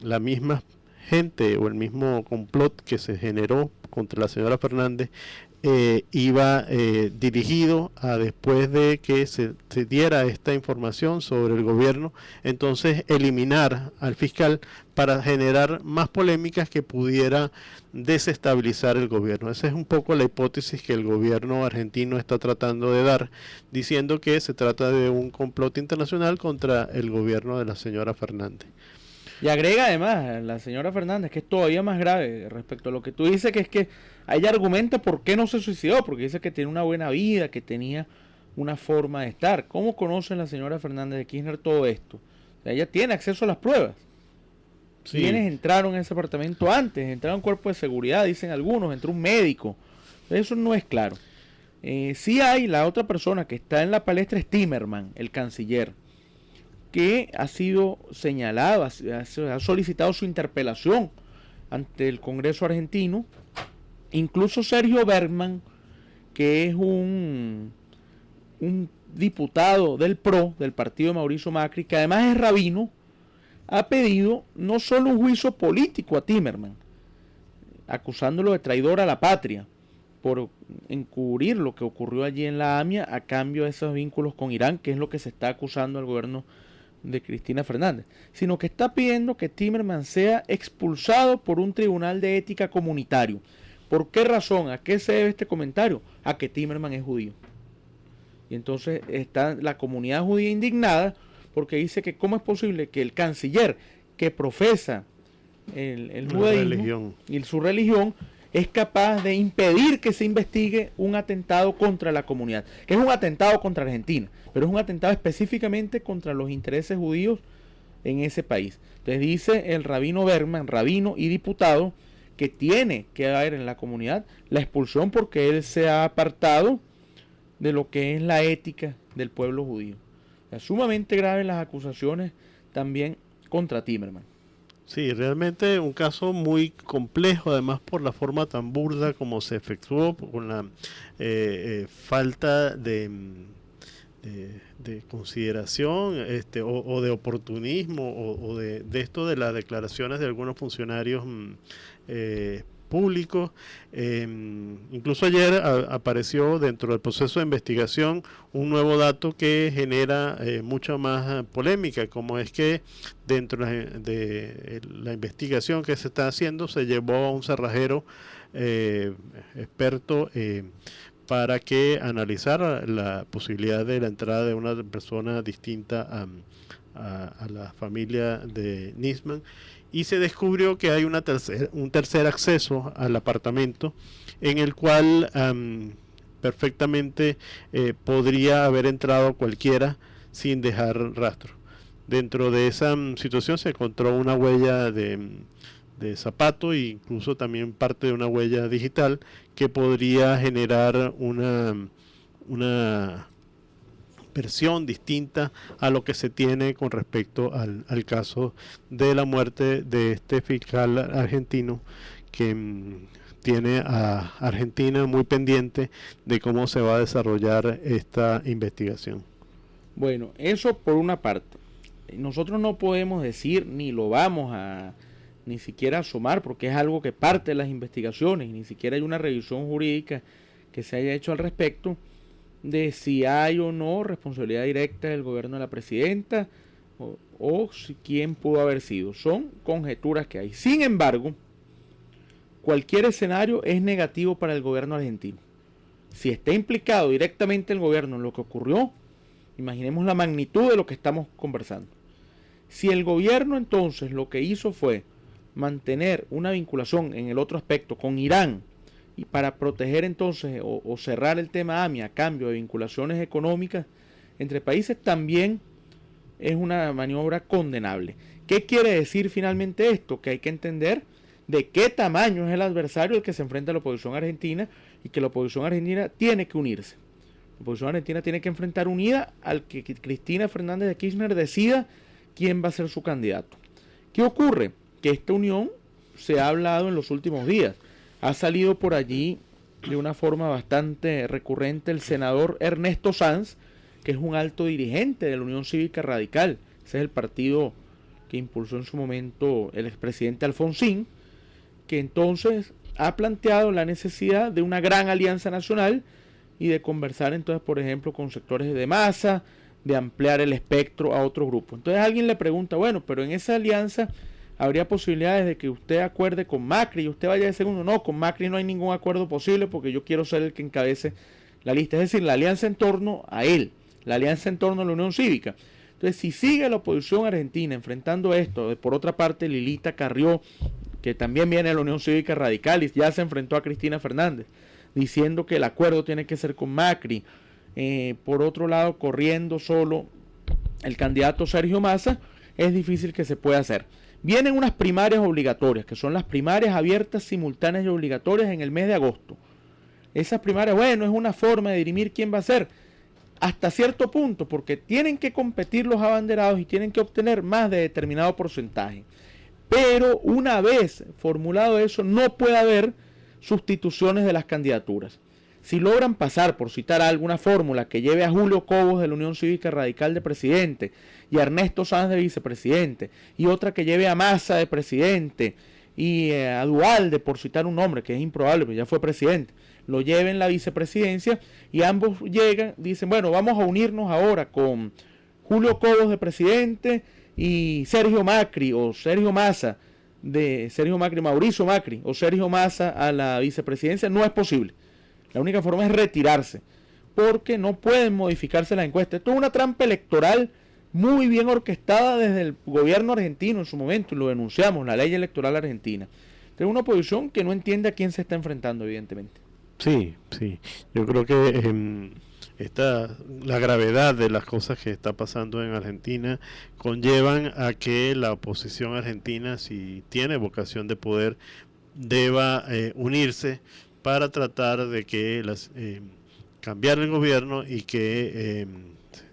la misma gente o el mismo complot que se generó contra la señora Fernández iba dirigido a, después de que se diera esta información sobre el gobierno, entonces eliminar al fiscal para generar más polémicas que pudiera desestabilizar el gobierno. Esa es un poco la hipótesis que el gobierno argentino está tratando de dar, diciendo que se trata de un complot internacional contra el gobierno de la señora Fernández. Y agrega además la señora Fernández que es todavía más grave respecto a lo que tú dices, que es que ella argumenta por qué no se suicidó, porque dice que tiene una buena vida, que tenía una forma de estar. ¿Cómo conoce la señora Fernández de Kirchner todo esto? O sea, ella tiene acceso a las pruebas. Sí. ¿Quiénes entraron en ese apartamento antes? Entraron cuerpos de seguridad, dicen algunos, entró un médico. Eso no es claro. Sí hay la otra persona que está en la palestra, es Timmermans, el canciller, que ha sido señalado, ha solicitado su interpelación ante el Congreso argentino. Incluso Sergio Bergman, que es un diputado del PRO, del partido de Mauricio Macri, que además es rabino, ha pedido no solo un juicio político a Timmermans, acusándolo de traidor a la patria, por encubrir lo que ocurrió allí en la AMIA a cambio de esos vínculos con Irán, que es lo que se está acusando al gobierno de Cristina Fernández, sino que está pidiendo que Timmermans sea expulsado por un tribunal de ética comunitario. ¿Por qué razón? ¿A qué se debe este comentario? A que Timmermans es judío. Y entonces está la comunidad judía indignada porque dice que cómo es posible que el canciller que profesa el judaísmo y su religión es capaz de impedir que se investigue un atentado contra la comunidad, que es un atentado contra Argentina, pero es un atentado específicamente contra los intereses judíos en ese país. Entonces dice el rabino Bergman, rabino y diputado, que tiene que haber en la comunidad la expulsión porque él se ha apartado de lo que es la ética del pueblo judío. O sea, sumamente graves las acusaciones también contra Timmermans. Sí, realmente un caso muy complejo, además por la forma tan burda como se efectuó, con la falta de consideración o de oportunismo o de esto de las declaraciones de algunos funcionarios públicos. Incluso ayer apareció dentro del proceso de investigación un nuevo dato que genera mucha más polémica, como es que dentro de la investigación que se está haciendo se llevó a un cerrajero experto para que analizara la posibilidad de la entrada de una persona distinta a la familia de Nisman, y se descubrió que hay un tercer acceso al apartamento en el cual perfectamente podría haber entrado cualquiera sin dejar rastro. Dentro de esa situación se encontró una huella de zapato e incluso también parte de una huella digital que podría generar una versión distinta a lo que se tiene con respecto al caso de la muerte de este fiscal argentino que tiene a Argentina muy pendiente de cómo se va a desarrollar esta investigación. Bueno, eso por una parte. Nosotros no podemos decir ni lo vamos a ni siquiera asomar porque es algo que parte de las investigaciones y ni siquiera hay una revisión jurídica que se haya hecho al respecto de si hay o no responsabilidad directa del gobierno de la presidenta o si quién pudo haber sido. Son conjeturas que hay. Sin embargo, cualquier escenario es negativo para el gobierno argentino. Si está implicado directamente el gobierno en lo que ocurrió, imaginemos la magnitud de lo que estamos conversando. Si el gobierno entonces lo que hizo fue mantener una vinculación en el otro aspecto con Irán, y para proteger entonces o cerrar el tema AMIA a cambio de vinculaciones económicas entre países, también es una maniobra condenable. ¿Qué quiere decir finalmente esto? Que hay que entender de qué tamaño es el adversario al que se enfrenta la oposición argentina y que la oposición argentina tiene que unirse. La oposición argentina tiene que enfrentar unida al que Cristina Fernández de Kirchner decida quién va a ser su candidato. ¿Qué ocurre? Que esta unión se ha hablado en los últimos días. Ha salido por allí de una forma bastante recurrente el senador Ernesto Sanz, que es un alto dirigente de la Unión Cívica Radical. Ese es el partido que impulsó en su momento el expresidente Alfonsín, que entonces ha planteado la necesidad de una gran alianza nacional y de conversar entonces, por ejemplo, con sectores de masa, de ampliar el espectro a otros grupos. Entonces alguien le pregunta, bueno, pero en esa alianza habría posibilidades de que usted acuerde con Macri y usted vaya de segundo. No, con Macri no hay ningún acuerdo posible porque yo quiero ser el que encabece la lista. Es decir, la alianza en torno a él, la alianza en torno a la Unión Cívica. Entonces, si sigue la oposición argentina enfrentando esto, por otra parte Lilita Carrió, que también viene de la Unión Cívica Radical y ya se enfrentó a Cristina Fernández, diciendo que el acuerdo tiene que ser con Macri, por otro lado corriendo solo el candidato Sergio Massa, es difícil que se pueda hacer. Vienen unas primarias obligatorias, que son las primarias abiertas, simultáneas y obligatorias en el mes de agosto. Esas primarias, bueno, es una forma de dirimir quién va a ser, hasta cierto punto, porque tienen que competir los abanderados y tienen que obtener más de determinado porcentaje. Pero una vez formulado eso, no puede haber sustituciones de las candidaturas. Si logran pasar, por citar alguna fórmula que lleve a Julio Cobos de la Unión Cívica Radical de presidente y a Ernesto Sanz de vicepresidente, y otra que lleve a Massa de presidente y a Duhalde, por citar un nombre que es improbable, pero ya fue presidente, lo lleven la vicepresidencia y ambos llegan, dicen, bueno, vamos a unirnos ahora con Julio Cobos de presidente y Sergio Macri o Sergio Massa, Mauricio Macri o Sergio Massa a la vicepresidencia. No es posible. La única forma es retirarse, porque no pueden modificarse las encuestas. Esto es una trampa electoral muy bien orquestada desde el gobierno argentino en su momento, y lo denunciamos, la ley electoral argentina. Es una oposición que no entiende a quién se está enfrentando, evidentemente. Sí, sí. Yo creo que la gravedad de las cosas que está pasando en Argentina conllevan a que la oposición argentina, si tiene vocación de poder, deba unirse para tratar de que cambiar el gobierno y que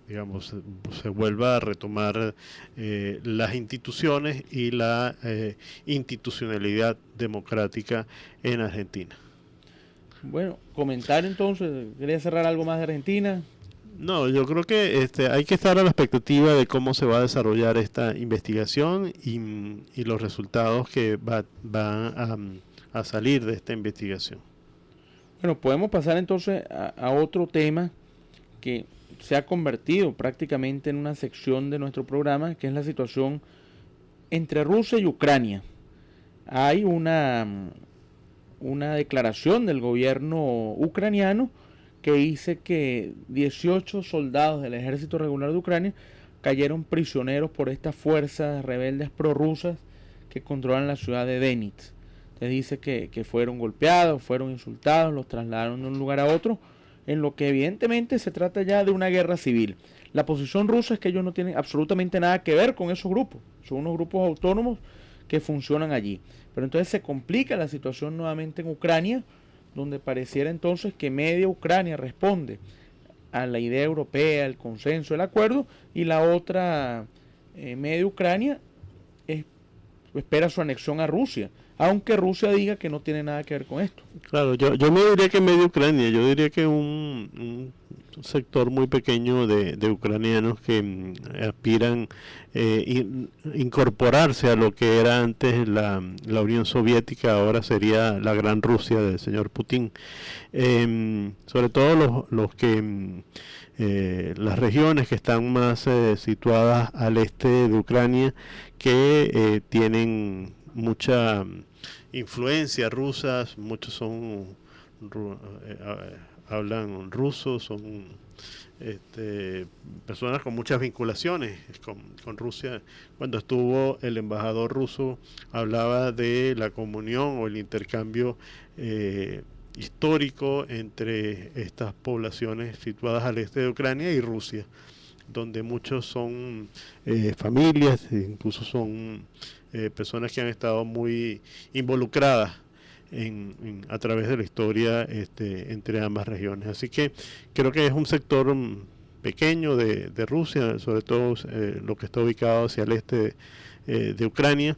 digamos se vuelva a retomar las instituciones y la institucionalidad democrática en Argentina. Bueno, comentar entonces, ¿quería cerrar algo más de Argentina? No, yo creo que hay que estar a la expectativa de cómo se va a desarrollar esta investigación y los resultados que van a salir de esta investigación. Bueno, podemos pasar entonces a otro tema que se ha convertido prácticamente en una sección de nuestro programa, que es la situación entre Rusia y Ucrania. Hay una declaración del gobierno ucraniano que dice que 18 soldados del ejército regular de Ucrania cayeron prisioneros por estas fuerzas rebeldes prorrusas que controlan la ciudad de Denitz. Se dice que fueron golpeados, fueron insultados, los trasladaron de un lugar a otro, en lo que evidentemente se trata ya de una guerra civil. La posición rusa es que ellos no tienen absolutamente nada que ver con esos grupos, son unos grupos autónomos que funcionan allí. Pero entonces se complica la situación nuevamente en Ucrania, donde pareciera entonces que media Ucrania responde a la idea europea, el consenso, el acuerdo, y la otra media Ucrania espera su anexión a Rusia, aunque Rusia diga que no tiene nada que ver con esto. Claro, yo no diría que medio Ucrania, yo diría que un sector muy pequeño de ucranianos que aspiran incorporarse a lo que era antes la Unión Soviética, ahora sería la Gran Rusia del señor Putin. Sobre todo los que las regiones que están más situadas al este de Ucrania, que tienen mucha influencia rusa, muchos son hablan ruso, son personas con muchas vinculaciones con Rusia. Cuando estuvo el embajador ruso, hablaba de la comunión o el intercambio histórico entre estas poblaciones situadas al este de Ucrania y Rusia, donde muchos son familias, incluso son personas que han estado muy involucradas a través de la historia entre ambas regiones. Así que creo que es un sector pequeño de Rusia, sobre todo lo que está ubicado hacia el este de Ucrania,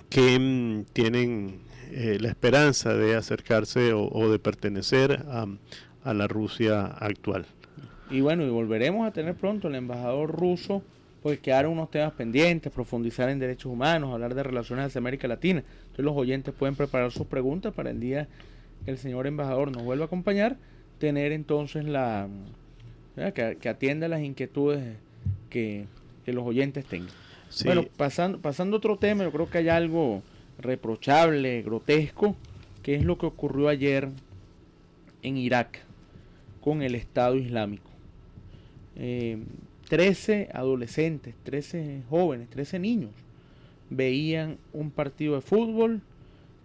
que tienen la esperanza de acercarse o de pertenecer a la Rusia actual. Y bueno, y volveremos a tener pronto el embajador ruso, pues quedaron unos temas pendientes, profundizar en derechos humanos, hablar de relaciones hacia América Latina. Entonces los oyentes pueden preparar sus preguntas para el día que el señor embajador nos vuelva a acompañar, tener entonces que atienda las inquietudes que los oyentes tengan. Sí. Bueno, pasando a otro tema, yo creo que hay algo reprochable, grotesco, que es lo que ocurrió ayer en Irak con el Estado Islámico. 13 adolescentes, 13 jóvenes, 13 niños veían un partido de fútbol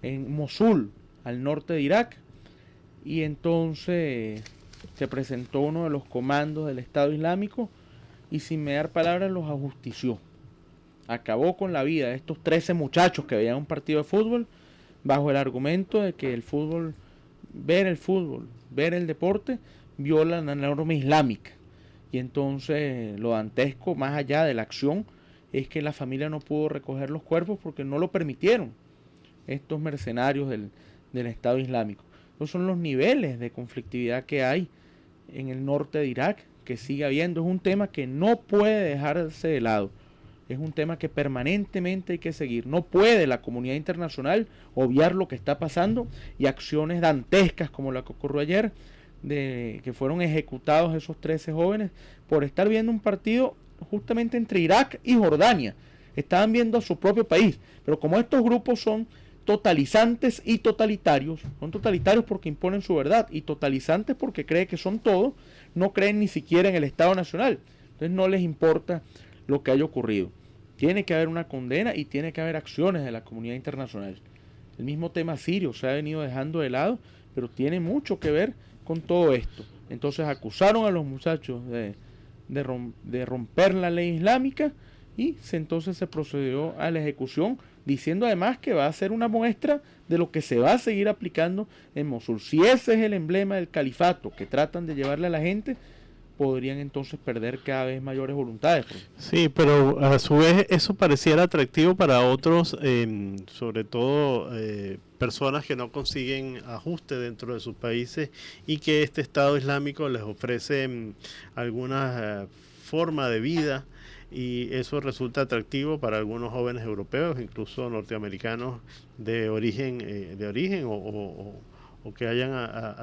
en Mosul, al norte de Irak, y entonces se presentó uno de los comandos del Estado Islámico y sin mediar palabras los ajustició. acabó con la vida de estos 13 muchachos que veían un partido de fútbol bajo el argumento de que el fútbol, ver el deporte, viola la norma islámica. Y entonces lo dantesco, más allá de la acción, es que la familia no pudo recoger los cuerpos porque no lo permitieron estos mercenarios del Estado Islámico. Esos son los niveles de conflictividad que hay en el norte de Irak, que sigue habiendo. Es un tema que no puede dejarse de lado. Es un tema que permanentemente hay que seguir. No puede la comunidad internacional obviar lo que está pasando y acciones dantescas como la que ocurrió ayer, de que fueron ejecutados esos 13 jóvenes por estar viendo un partido justamente entre Irak y Jordania. Estaban viendo a su propio país, pero como estos grupos son totalizantes y totalitarios, son totalitarios porque imponen su verdad y totalizantes porque creen que son todo, no creen ni siquiera en el Estado Nacional. Entonces no les importa lo que haya ocurrido. Tiene que haber una condena y tiene que haber acciones de la comunidad internacional. El mismo tema sirio se ha venido dejando de lado, pero tiene mucho que ver con todo esto. Entonces acusaron a los muchachos de romper la ley islámica y entonces se procedió a la ejecución, diciendo además que va a ser una muestra de lo que se va a seguir aplicando en Mosul. Si ese es el emblema del califato que tratan de llevarle a la gente, podrían entonces perder cada vez mayores voluntades. Sí, pero a su vez eso pareciera atractivo para otros, sobre todo personas que no consiguen ajuste dentro de sus países y que este Estado Islámico les ofrece alguna forma de vida, y eso resulta atractivo para algunos jóvenes europeos, incluso norteamericanos de origen o que hayan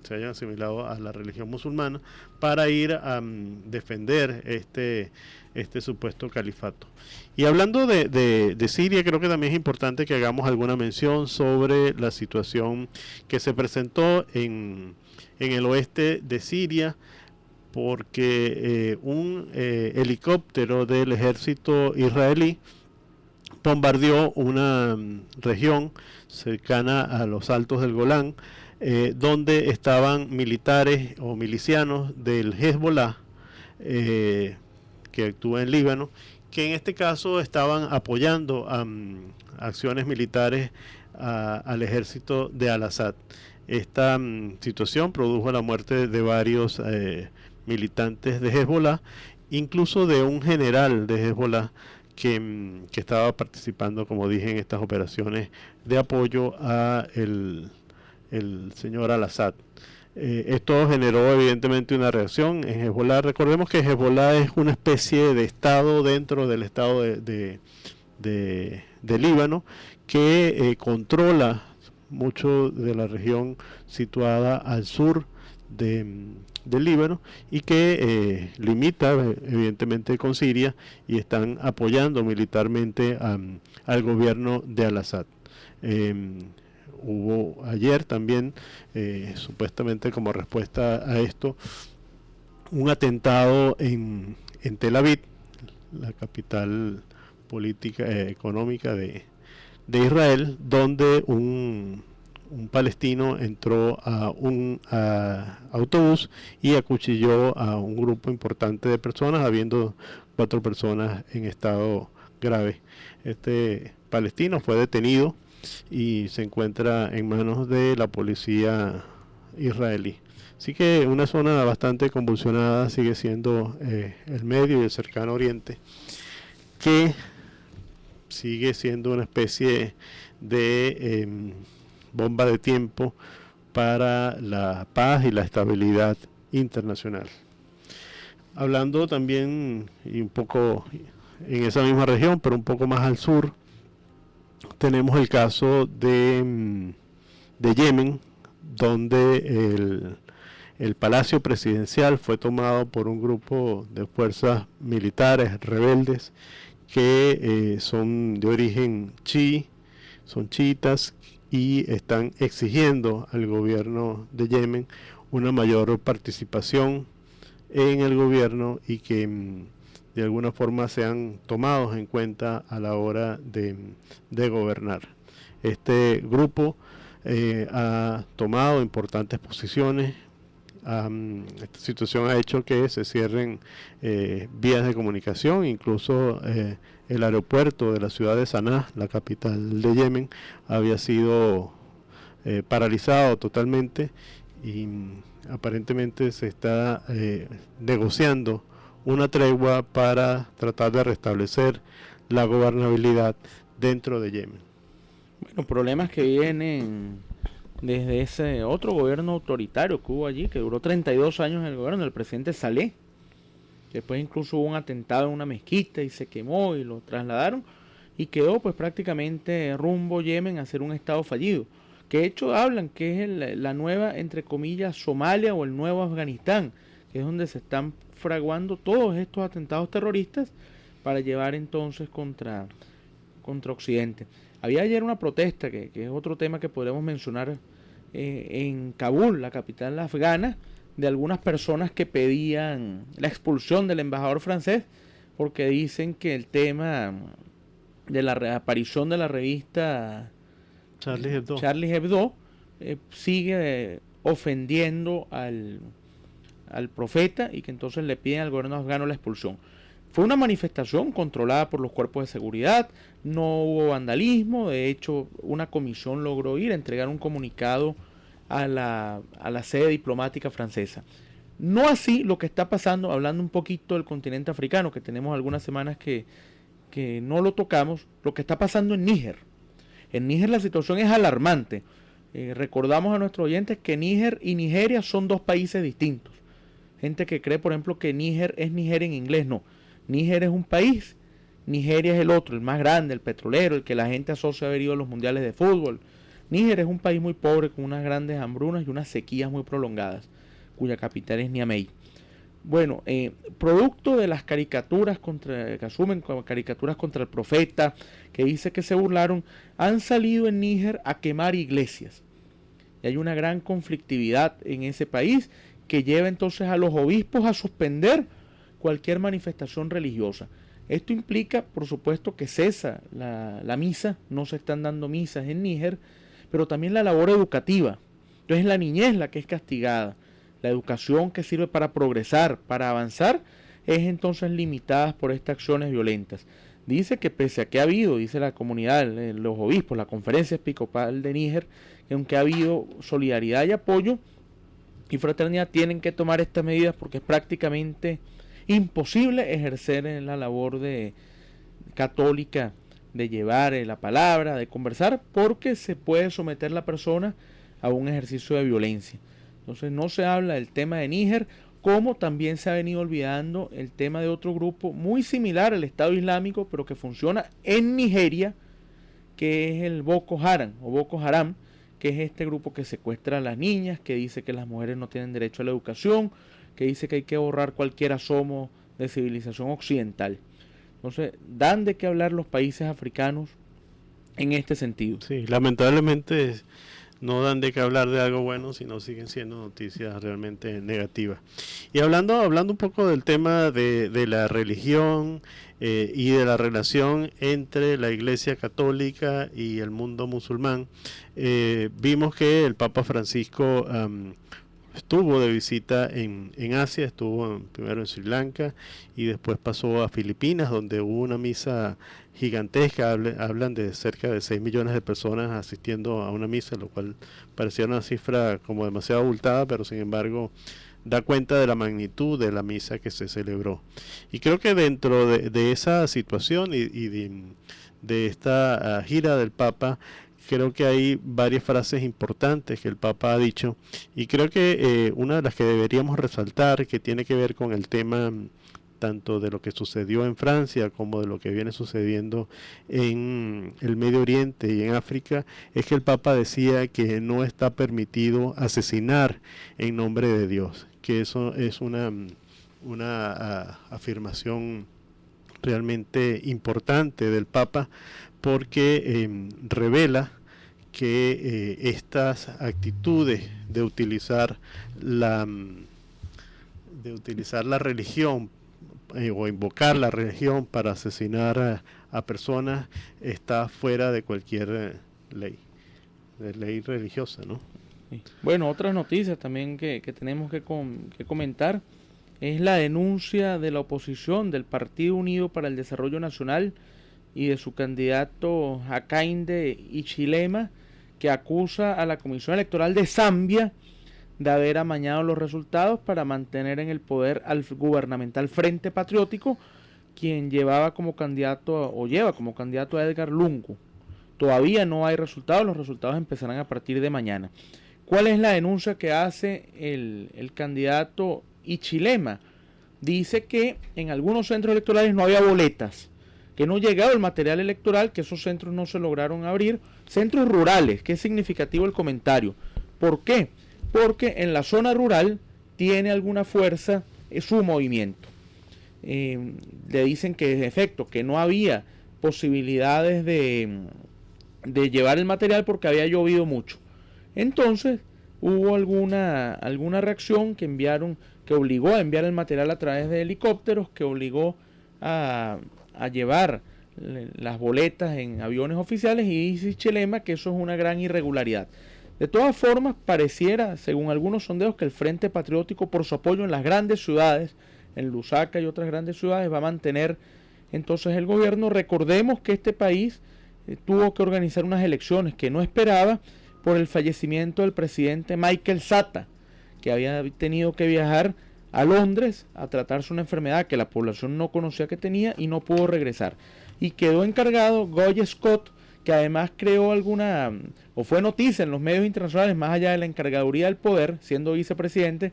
se hayan asimilado a la religión musulmana para ir a defender este supuesto califato. Y hablando de Siria, creo que también es importante que hagamos alguna mención sobre la situación que se presentó en el oeste de Siria, porque un helicóptero del ejército israelí bombardeó una región cercana a los Altos del Golán, donde estaban militares o milicianos del Hezbollah, que actúa en Líbano, que en este caso estaban apoyando acciones militares al ejército de Al-Assad. Esta situación produjo la muerte de varios militantes de Hezbollah, incluso de un general de Hezbollah que estaba participando, como dije, en estas operaciones de apoyo a el señor Al-Assad. Esto generó evidentemente una reacción en Hezbollah. Recordemos que Hezbollah es una especie de estado dentro del estado de Líbano, que controla mucho de la región situada al sur del Líbano y que limita evidentemente con Siria, y están apoyando militarmente al gobierno de Al-Assad. Hubo ayer también, supuestamente como respuesta a esto, un atentado en Tel Aviv, la capital política económica de Israel, donde un palestino entró a un autobús y acuchilló a un grupo importante de personas, habiendo 4 personas en estado grave. Este palestino fue detenido y se encuentra en manos de la policía israelí. Así que una zona bastante convulsionada sigue siendo el Medio y el Cercano Oriente, que sigue siendo una especie de bomba de tiempo para la paz y la estabilidad internacional. Hablando también, y un poco en esa misma región, pero un poco más al sur, tenemos el caso de Yemen, donde el palacio presidencial fue tomado por un grupo de fuerzas militares rebeldes que son de origen chií, son chiitas, y están exigiendo al gobierno de Yemen una mayor participación en el gobierno y que de alguna forma sean tomados en cuenta a la hora de gobernar. Este grupo ha tomado importantes posiciones esta situación ha hecho que se cierren vías de comunicación, incluso el aeropuerto de la ciudad de Sanaa, la capital de Yemen, había sido paralizado totalmente y aparentemente se está negociando una tregua para tratar de restablecer la gobernabilidad dentro de Yemen. Bueno, problemas que vienen desde ese otro gobierno autoritario que hubo allí, que duró 32 años el gobierno del presidente Saleh. Después incluso hubo un atentado en una mezquita y se quemó y lo trasladaron y quedó pues prácticamente rumbo Yemen a ser un estado fallido. Que de hecho hablan que es la nueva, entre comillas, Somalia o el nuevo Afganistán, que es donde se están fraguando todos estos atentados terroristas para llevar entonces contra Occidente. Había ayer una protesta, que es otro tema que podremos mencionar, en Kabul, la capital afgana, de algunas personas que pedían la expulsión del embajador francés porque dicen que el tema de la reaparición de la revista Charlie Hebdo sigue ofendiendo al profeta y que entonces le piden al gobierno afgano la expulsión. Fue una manifestación controlada por los cuerpos de seguridad, no hubo vandalismo, de hecho una comisión logró ir a entregar un comunicado a la sede diplomática francesa. No así lo que está pasando, hablando un poquito del continente africano, que tenemos algunas semanas que no lo tocamos, lo que está pasando en Níger. En Níger la situación es alarmante. Recordamos a nuestros oyentes que Níger y Nigeria son dos países distintos. Gente que cree, por ejemplo, que Níger es Nigeria en inglés, no. Níger es un país, Nigeria es el otro, el más grande, el petrolero, el que la gente asocia a haber ido a los mundiales de fútbol. Níger es un país muy pobre con unas grandes hambrunas y unas sequías muy prolongadas, cuya capital es Niamey. Bueno, producto de las caricaturas que asumen como caricaturas contra el profeta, que dice que se burlaron, han salido en Níger a quemar iglesias. Y hay una gran conflictividad en ese país que lleva entonces a los obispos a suspender cualquier manifestación religiosa. Esto implica, por supuesto, que cesa la misa, no se están dando misas en Níger, pero también la labor educativa. Entonces la niñez la que es castigada. La educación que sirve para progresar, para avanzar, es entonces limitada por estas acciones violentas. Dice que pese a que ha habido, dice la comunidad, los obispos, la conferencia episcopal de Níger, que aunque ha habido solidaridad y apoyo y fraternidad, tienen que tomar estas medidas porque es prácticamente imposible ejercer la labor católica de llevar la palabra, de conversar, porque se puede someter la persona a un ejercicio de violencia. Entonces no se habla del tema de Níger, como también se ha venido olvidando el tema de otro grupo muy similar al Estado Islámico, pero que funciona en Nigeria, que es el Boko Haram, que es este grupo que secuestra a las niñas, que dice que las mujeres no tienen derecho a la educación, que dice que hay que borrar cualquier asomo de civilización occidental. Entonces, dan de qué hablar los países africanos en este sentido. Sí, lamentablemente no dan de qué hablar de algo bueno, sino siguen siendo noticias realmente negativas. Y hablando un poco del tema de la religión y de la relación entre la Iglesia Católica y el mundo musulmán, vimos que el Papa Francisco estuvo de visita en Asia, estuvo primero en Sri Lanka y después pasó a Filipinas, donde hubo una misa gigantesca. Hablan de cerca de 6 millones de personas asistiendo a una misa, lo cual parecía una cifra como demasiado abultada, pero sin embargo da cuenta de la magnitud de la misa que se celebró. Y creo que dentro de esa situación y de esta gira del Papa, creo que hay varias frases importantes que el Papa ha dicho, y creo que una de las que deberíamos resaltar, que tiene que ver con el tema tanto de lo que sucedió en Francia como de lo que viene sucediendo en el Medio Oriente y en África, es que el Papa decía que no está permitido asesinar en nombre de Dios, que eso es una afirmación realmente importante del Papa, porque revela que estas actitudes de utilizar la religión o invocar la religión para asesinar a personas está fuera de cualquier ley religiosa, ¿no? Sí. Bueno, otras noticias también que tenemos que comentar es la denuncia de la oposición del Partido Unido para el Desarrollo Nacional y de su candidato Hakainde Hichilema, que acusa a la Comisión Electoral de Zambia de haber amañado los resultados para mantener en el poder al gubernamental Frente Patriótico, quien lleva como candidato a Edgar Lungu. Todavía no hay resultados, los resultados empezarán a partir de mañana. ¿Cuál es la denuncia que hace el candidato Hichilema? Dice que en algunos centros electorales no había boletas, que no llegaba el material electoral, que esos centros no se lograron abrir. Centros rurales, que es significativo el comentario. ¿Por qué? Porque en la zona rural tiene alguna fuerza su movimiento. Le dicen que en efecto, que no había posibilidades de llevar el material porque había llovido mucho. Entonces hubo alguna reacción que obligó a enviar el material a través de helicópteros, que obligó a llevar las boletas en aviones oficiales, y dice Hichilema que eso es una gran irregularidad. De todas formas, pareciera, según algunos sondeos, que el Frente Patriótico, por su apoyo en las grandes ciudades, en Lusaka y otras grandes ciudades, va a mantener entonces el gobierno. Recordemos que este país tuvo que organizar unas elecciones que no esperaba por el fallecimiento del presidente Michael Sata, que había tenido que viajar a Londres a tratarse una enfermedad que la población no conocía que tenía y no pudo regresar. Y quedó encargado Guy Scott, que además fue noticia en los medios internacionales, más allá de la encargaduría del poder, siendo vicepresidente,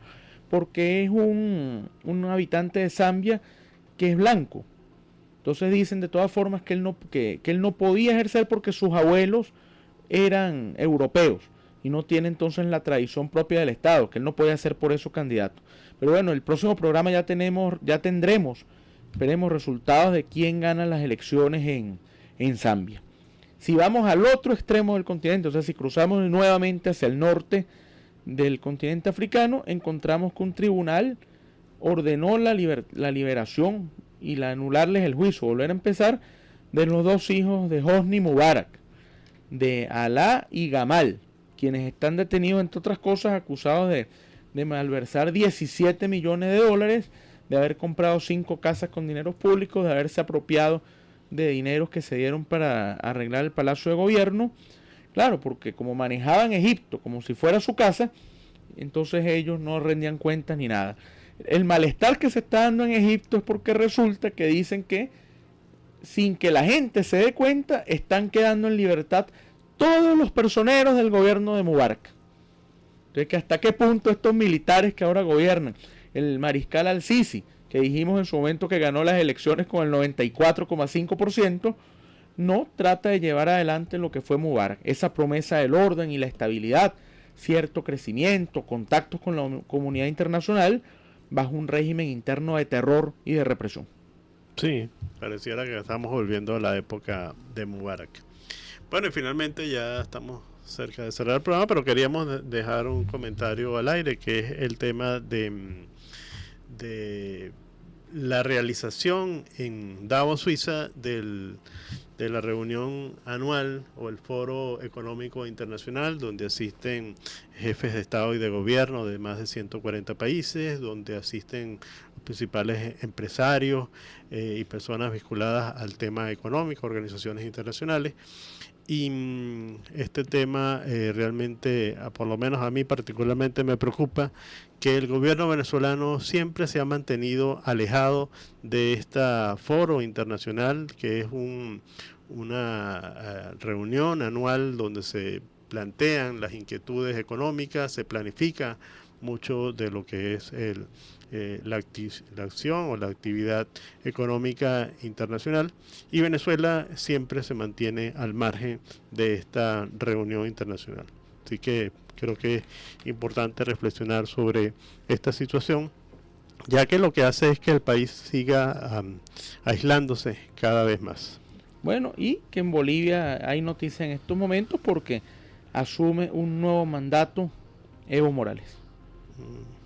porque es un habitante de Zambia que es blanco. Entonces dicen de todas formas que él no podía ejercer porque sus abuelos eran europeos y no tiene entonces la tradición propia del Estado, que él no puede ser por eso candidato. Pero bueno, el próximo programa ya tendremos, esperemos, resultados de quién gana las elecciones en Zambia. Si vamos al otro extremo del continente, o sea, si cruzamos nuevamente hacia el norte del continente africano, encontramos que un tribunal ordenó la liberación y anularles el juicio, volver a empezar, de los dos hijos de Hosni Mubarak, de Alaa y Gamal, quienes están detenidos, entre otras cosas, acusados de malversar 17 millones de dólares, de haber comprado 5 casas con dineros públicos, de haberse apropiado de dineros que se dieron para arreglar el Palacio de Gobierno. Claro, porque como manejaban Egipto como si fuera su casa, entonces ellos no rendían cuentas ni nada. El malestar que se está dando en Egipto es porque resulta que dicen que, sin que la gente se dé cuenta, están quedando en libertad todos los personeros del gobierno de Mubarak. Entonces, que hasta qué punto estos militares que ahora gobiernan, el mariscal al-Sisi, que dijimos en su momento que ganó las elecciones con el 94,5%, no trata de llevar adelante lo que fue Mubarak, esa promesa del orden y la estabilidad, cierto crecimiento, contactos con la comunidad internacional, bajo un régimen interno de terror y de represión. Sí, pareciera que estamos volviendo a la época de Mubarak. Bueno, y finalmente ya estamos cerca de cerrar el programa, pero queríamos dejar un comentario al aire, que es el tema de la realización en Davos, Suiza, de la reunión anual o el Foro Económico Internacional, donde asisten jefes de Estado y de Gobierno de más de 140 países, donde asisten los principales empresarios y personas vinculadas al tema económico, organizaciones internacionales. Y este tema realmente, por lo menos a mí particularmente, me preocupa que el gobierno venezolano siempre se ha mantenido alejado de este foro internacional, que es una reunión anual donde se plantean las inquietudes económicas, se planifica mucho de lo que es la acción o la actividad económica internacional, y Venezuela siempre se mantiene al margen de esta reunión internacional. Así que creo que es importante reflexionar sobre esta situación, ya que lo que hace es que el país siga aislándose cada vez más. Bueno, y que en Bolivia hay noticias en estos momentos porque asume un nuevo mandato Evo Morales,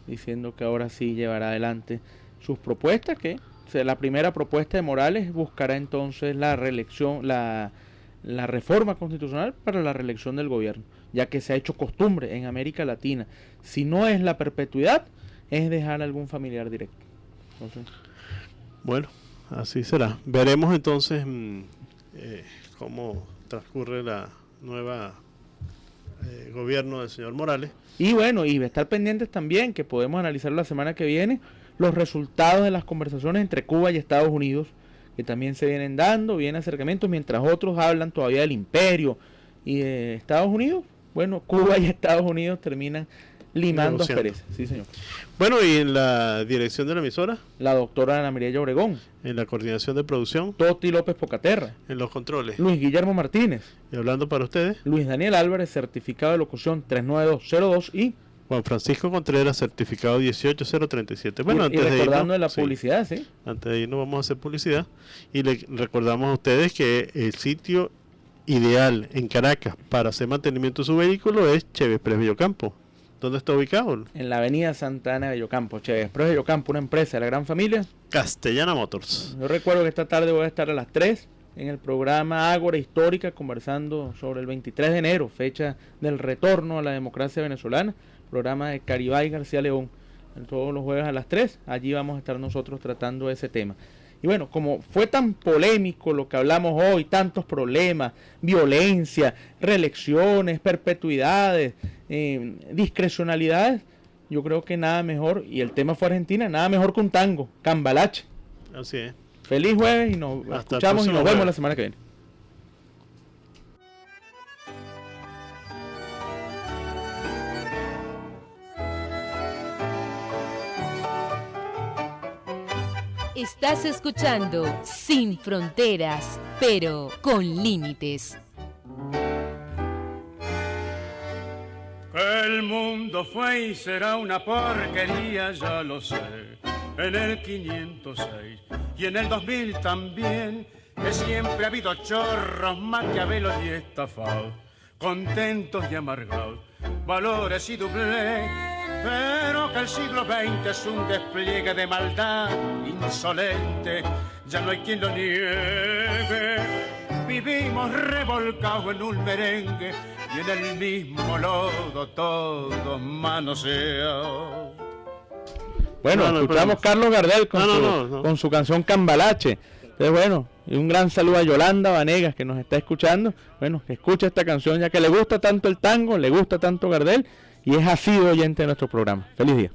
diciendo que ahora sí llevará adelante sus propuestas, que la primera propuesta de Morales buscará entonces la reelección, la reforma constitucional para la reelección del gobierno. ya que se ha hecho costumbre en América Latina. Si no es la perpetuidad, es dejar a algún familiar directo. Entonces, bueno, así será. Veremos entonces cómo transcurre la nueva gobierno del señor Morales. y bueno, y estar pendientes también, que podemos analizar la semana que viene, los resultados de las conversaciones entre Cuba y Estados Unidos, que también se vienen dando, vienen acercamientos, mientras otros hablan todavía del imperio y de Estados Unidos. Bueno, Cuba y Estados Unidos terminan limando asperezas. Sí, señor. Bueno, y en la dirección de la emisora, La doctora Ana Mireya Obregón, en la coordinación de producción, Toti López Pocaterra, en los controles. Luis Guillermo Martínez, Y hablando para ustedes, Luis Daniel Álvarez, certificado de locución 39202 y Juan Francisco Contreras, certificado 18037. Bueno, y antes de recordando irnos, de la sí, publicidad, ¿sí? antes de irnos vamos a hacer publicidad y le recordamos a ustedes que el sitio ideal en Caracas para hacer mantenimiento de su vehículo es Chévez Express Bellocampo. ¿Dónde está ubicado? En la avenida Santa Ana de Bellocampo, Chévez Express Bellocampo, una empresa de la gran familia. Castellana Motors. Yo recuerdo que esta tarde voy a estar a las 3 en el programa Ágora Histórica conversando sobre el 23 de enero, fecha del retorno a la democracia venezolana, programa de Caribay García León, todos los jueves a las 3, allí vamos a estar nosotros tratando ese tema. Y bueno, como fue tan polémico lo que hablamos hoy, tantos problemas, violencia, reelecciones, perpetuidades, discrecionalidades, yo creo que nada mejor, y el tema fue Argentina, nada mejor que un tango, Cambalache. Así es. Feliz jueves y nos Hasta escuchamos y el próximo nos vemos jueves. la semana que viene. Estás escuchando Sin Fronteras, pero con límites. Que el mundo fue y será una porquería, ya lo sé. En el 506 y en el 2000 también, que siempre ha habido chorros, maquiavelos y estafados, contentos y amargados, valores y doblez. Pero que el siglo XX es un despliegue de maldad insolente, ya no hay quien lo niegue. Vivimos revolcados en un merengue y en el mismo lodo todos manoseados. Bueno, No, escuchamos no, Carlos Gardel con, no. con su canción Cambalache. Entonces, bueno, y un gran saludo a Yolanda Vanegas que nos está escuchando. Bueno, que escuche esta canción ya que le gusta tanto el tango, le gusta tanto Gardel y es asiduo oyente de nuestro programa. Feliz día.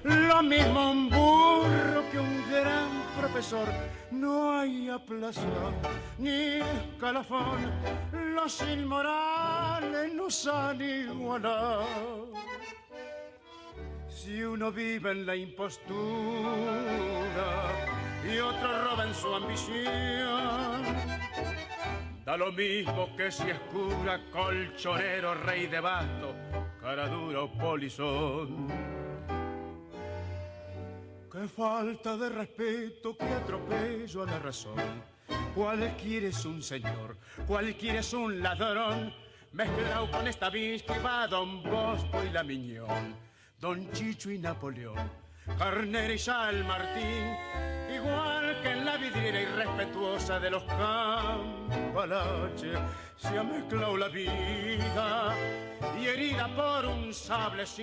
Lo mismo un burro que un gran profesor, no hay aplazación ni escalafón, los inmorales nos han igualado. Si uno vive en la impostura y otro roba en su ambición, da lo mismo que si es cura, colchonero, rey de basto, cara dura o polizón. Qué falta de respeto, qué atropello a la razón. Cualquiera es un señor, cualquiera es un ladrón, mezclado con esta bis que va Don Bosco y la Miñón, Don Chicho y Napoleón, Carnera y San Martín, igual que en la vidriera irrespetuosa de los Cambalaches, se ha mezclado la vida y herida por un sable sin